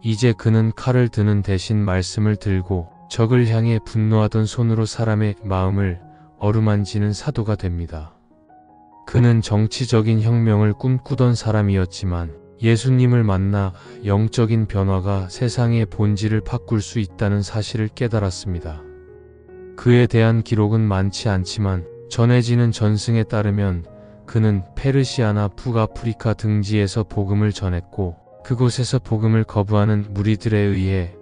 이제 그는 칼을 드는 대신 말씀을 들고 적을 향해 분노하던 손으로 사람의 마음을 어루만지는 사도가 됩니다. 그는 정치적인 혁명을 꿈꾸던 사람이었지만 예수님을 만나 영적인 변화가 세상의 본질을 바꿀 수 있다는 사실을 깨달았습니다. 그에 대한 기록은 많지 않지만 전해지는 전승에 따르면 그는 페르시아나 북아프리카 등지에서 복음을 전했고 그곳에서 복음을 거부하는 무리들에 의해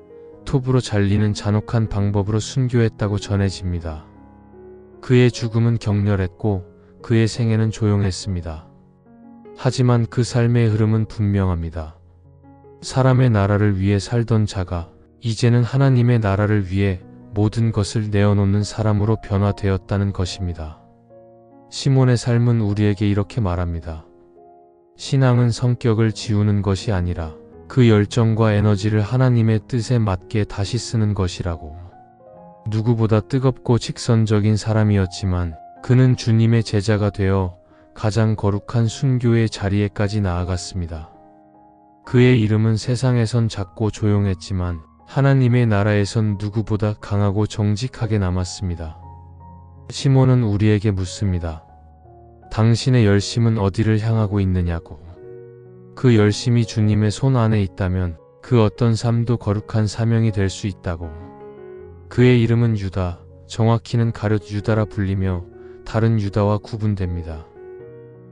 톱으로 잘리는 잔혹한 방법으로 순교했다고 전해집니다. 그의 죽음은 격렬했고 그의 생애는 조용했습니다. 하지만 그 삶의 흐름은 분명합니다. 사람의 나라를 위해 살던 자가 이제는 하나님의 나라를 위해 모든 것을 내어놓는 사람으로 변화되었다는 것입니다. 시몬의 삶은 우리에게 이렇게 말합니다. 신앙은 성격을 지우는 것이 아니라 그 열정과 에너지를 하나님의 뜻에 맞게 다시 쓰는 것이라고. 누구보다 뜨겁고 직선적인 사람이었지만 그는 주님의 제자가 되어 가장 거룩한 순교의 자리에까지 나아갔습니다. 그의 이름은 세상에선 작고 조용했지만 하나님의 나라에선 누구보다 강하고 정직하게 남았습니다. 시몬은 우리에게 묻습니다. 당신의 열심은 어디를 향하고 있느냐고. 그 열심이 주님의 손 안에 있다면 그 어떤 삶도 거룩한 사명이 될 수 있다고. 그의 이름은 유다, 정확히는 가룟 유다라 불리며 다른 유다와 구분됩니다.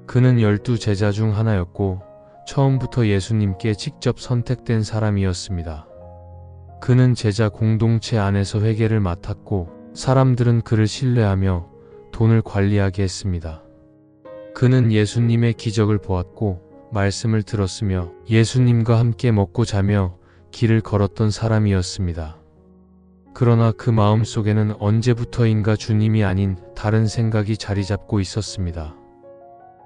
그는 12 제자 중 하나였고 처음부터 예수님께 직접 선택된 사람이었습니다. 그는 제자 공동체 안에서 회계를 맡았고 사람들은 그를 신뢰하며 돈을 관리하게 했습니다. 그는 예수님의 기적을 보았고 말씀을 들었으며 예수님과 함께 먹고 자며 길을 걸었던 사람이었습니다. 그러나 그 마음속에는 언제부터인가 주님이 아닌 다른 생각이 자리 잡고 있었습니다.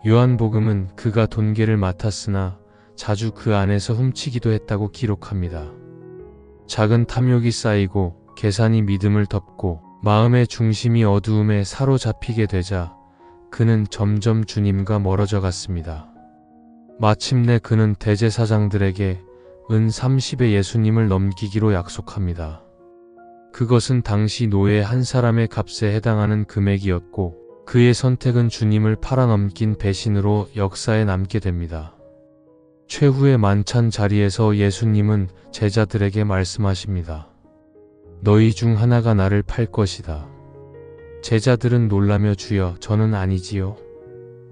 요한복음은 그가 돈계를 맡았으나 자주 그 안에서 훔치기도 했다고 기록합니다. 작은 탐욕이 쌓이고 계산이 믿음을 덮고 마음의 중심이 어두움에 사로잡히게 되자 그는 점점 주님과 멀어져 갔습니다. 마침내 그는 대제사장들에게 은 30의 예수님을 넘기기로 약속합니다. 그것은 당시 노예 한 사람의 값에 해당하는 금액이었고 그의 선택은 주님을 팔아넘긴 배신으로 역사에 남게 됩니다. 최후의 만찬 자리에서 예수님은 제자들에게 말씀하십니다. 너희 중 하나가 나를 팔 것이다. 제자들은 놀라며 주여 저는 아니지요?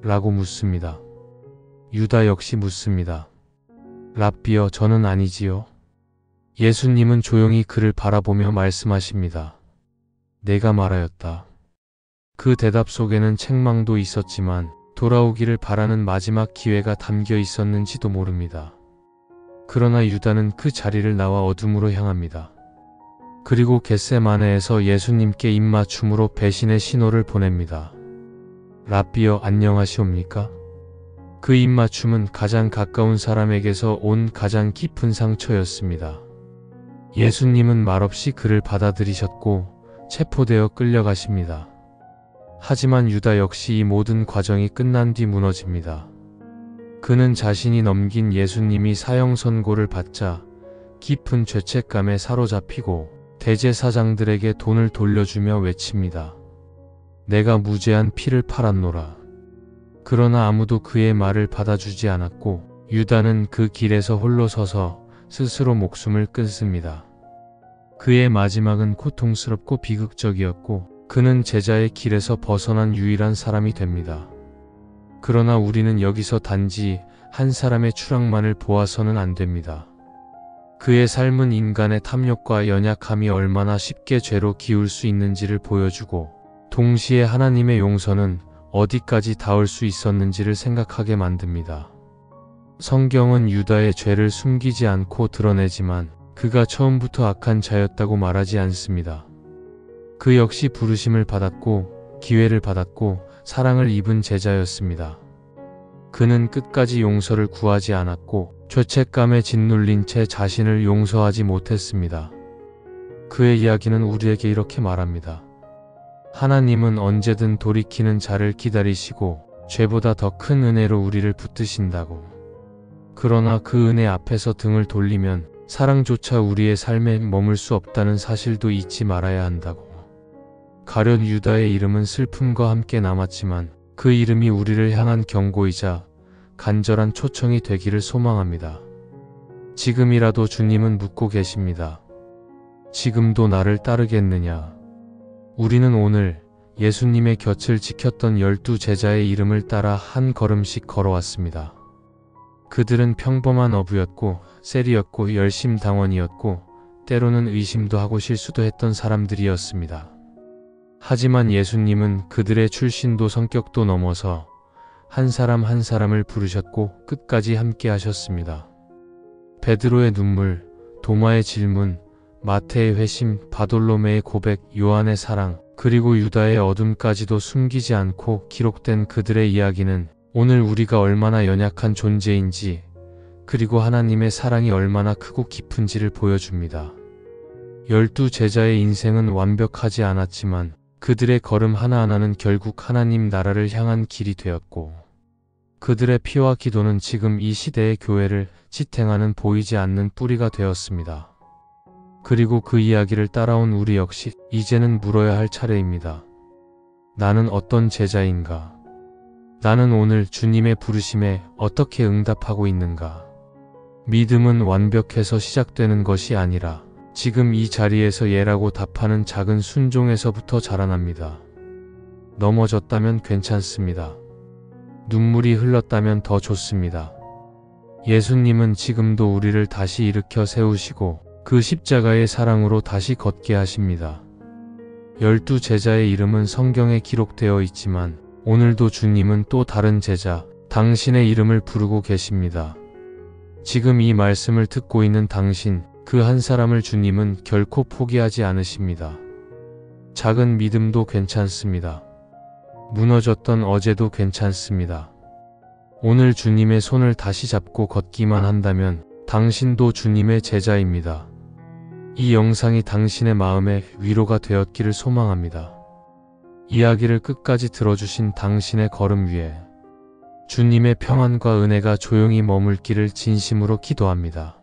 라고 묻습니다. 유다 역시 묻습니다. 랍비여 저는 아니지요? 예수님은 조용히 그를 바라보며 말씀하십니다. 내가 말하였다. 그 대답 속에는 책망도 있었지만 돌아오기를 바라는 마지막 기회가 담겨 있었는지도 모릅니다. 그러나 유다는 그 자리를 나와 어둠으로 향합니다. 그리고 겟세마네에서 예수님께 입맞춤으로 배신의 신호를 보냅니다. 랍비여 안녕하시옵니까? 그 입맞춤은 가장 가까운 사람에게서 온 가장 깊은 상처였습니다. 예수님은 말없이 그를 받아들이셨고 체포되어 끌려가십니다. 하지만 유다 역시 이 모든 과정이 끝난 뒤 무너집니다. 그는 자신이 넘긴 예수님이 사형 선고를 받자 깊은 죄책감에 사로잡히고 대제사장들에게 돈을 돌려주며 외칩니다. 내가 무죄한 피를 팔았노라. 그러나 아무도 그의 말을 받아주지 않았고 유다는 그 길에서 홀로 서서 스스로 목숨을 끊습니다. 그의 마지막은 고통스럽고 비극적이었고 그는 제자의 길에서 벗어난 유일한 사람이 됩니다. 그러나 우리는 여기서 단지 한 사람의 추락만을 보아서는 안 됩니다. 그의 삶은 인간의 탐욕과 연약함이 얼마나 쉽게 죄로 기울 수 있는지를 보여주고 동시에 하나님의 용서는 어디까지 닿을 수 있었는지를 생각하게 만듭니다. 성경은 유다의 죄를 숨기지 않고 드러내지만 그가 처음부터 악한 자였다고 말하지 않습니다. 그 역시 부르심을 받았고 기회를 받았고 사랑을 입은 제자였습니다. 그는 끝까지 용서를 구하지 않았고 죄책감에 짓눌린 채 자신을 용서하지 못했습니다. 그의 이야기는 우리에게 이렇게 말합니다. 하나님은 언제든 돌이키는 자를 기다리시고 죄보다 더 큰 은혜로 우리를 붙드신다고. 그러나 그 은혜 앞에서 등을 돌리면 사랑조차 우리의 삶에 머물 수 없다는 사실도 잊지 말아야 한다고. 가룟 유다의 이름은 슬픔과 함께 남았지만 그 이름이 우리를 향한 경고이자 간절한 초청이 되기를 소망합니다. 지금이라도 주님은 묻고 계십니다. 지금도 나를 따르겠느냐? 우리는 오늘 예수님의 곁을 지켰던 12 제자의 이름을 따라 한 걸음씩 걸어왔습니다. 그들은 평범한 어부였고 셀이었고 열심당원이었고 때로는 의심도 하고 실수도 했던 사람들이었습니다. 하지만 예수님은 그들의 출신도 성격도 넘어서 한 사람 한 사람을 부르셨고 끝까지 함께 하셨습니다. 베드로의 눈물, 도마의 질문, 마태의 회심, 바돌로메의 고백, 요한의 사랑, 그리고 유다의 어둠까지도 숨기지 않고 기록된 그들의 이야기는 오늘 우리가 얼마나 연약한 존재인지, 그리고 하나님의 사랑이 얼마나 크고 깊은지를 보여줍니다. 12 제자의 인생은 완벽하지 않았지만 그들의 걸음 하나하나는 결국 하나님 나라를 향한 길이 되었고, 그들의 피와 기도는 지금 이 시대의 교회를 지탱하는 보이지 않는 뿌리가 되었습니다. 그리고 그 이야기를 따라온 우리 역시 이제는 물어야 할 차례입니다. 나는 어떤 제자인가? 나는 오늘 주님의 부르심에 어떻게 응답하고 있는가? 믿음은 완벽해서 시작되는 것이 아니라 지금 이 자리에서 예라고 답하는 작은 순종에서부터 자라납니다. 넘어졌다면 괜찮습니다. 눈물이 흘렀다면 더 좋습니다. 예수님은 지금도 우리를 다시 일으켜 세우시고 그 십자가의 사랑으로 다시 걷게 하십니다. 12 제자의 이름은 성경에 기록되어 있지만 오늘도 주님은 또 다른 제자, 당신의 이름을 부르고 계십니다. 지금 이 말씀을 듣고 있는 당신, 그 한 사람을 주님은 결코 포기하지 않으십니다. 작은 믿음도 괜찮습니다. 무너졌던 어제도 괜찮습니다. 오늘 주님의 손을 다시 잡고 걷기만 한다면 당신도 주님의 제자입니다. 이 영상이 당신의 마음에 위로가 되었기를 소망합니다. 이야기를 끝까지 들어주신 당신의 걸음 위에 주님의 평안과 은혜가 조용히 머물기를 진심으로 기도합니다.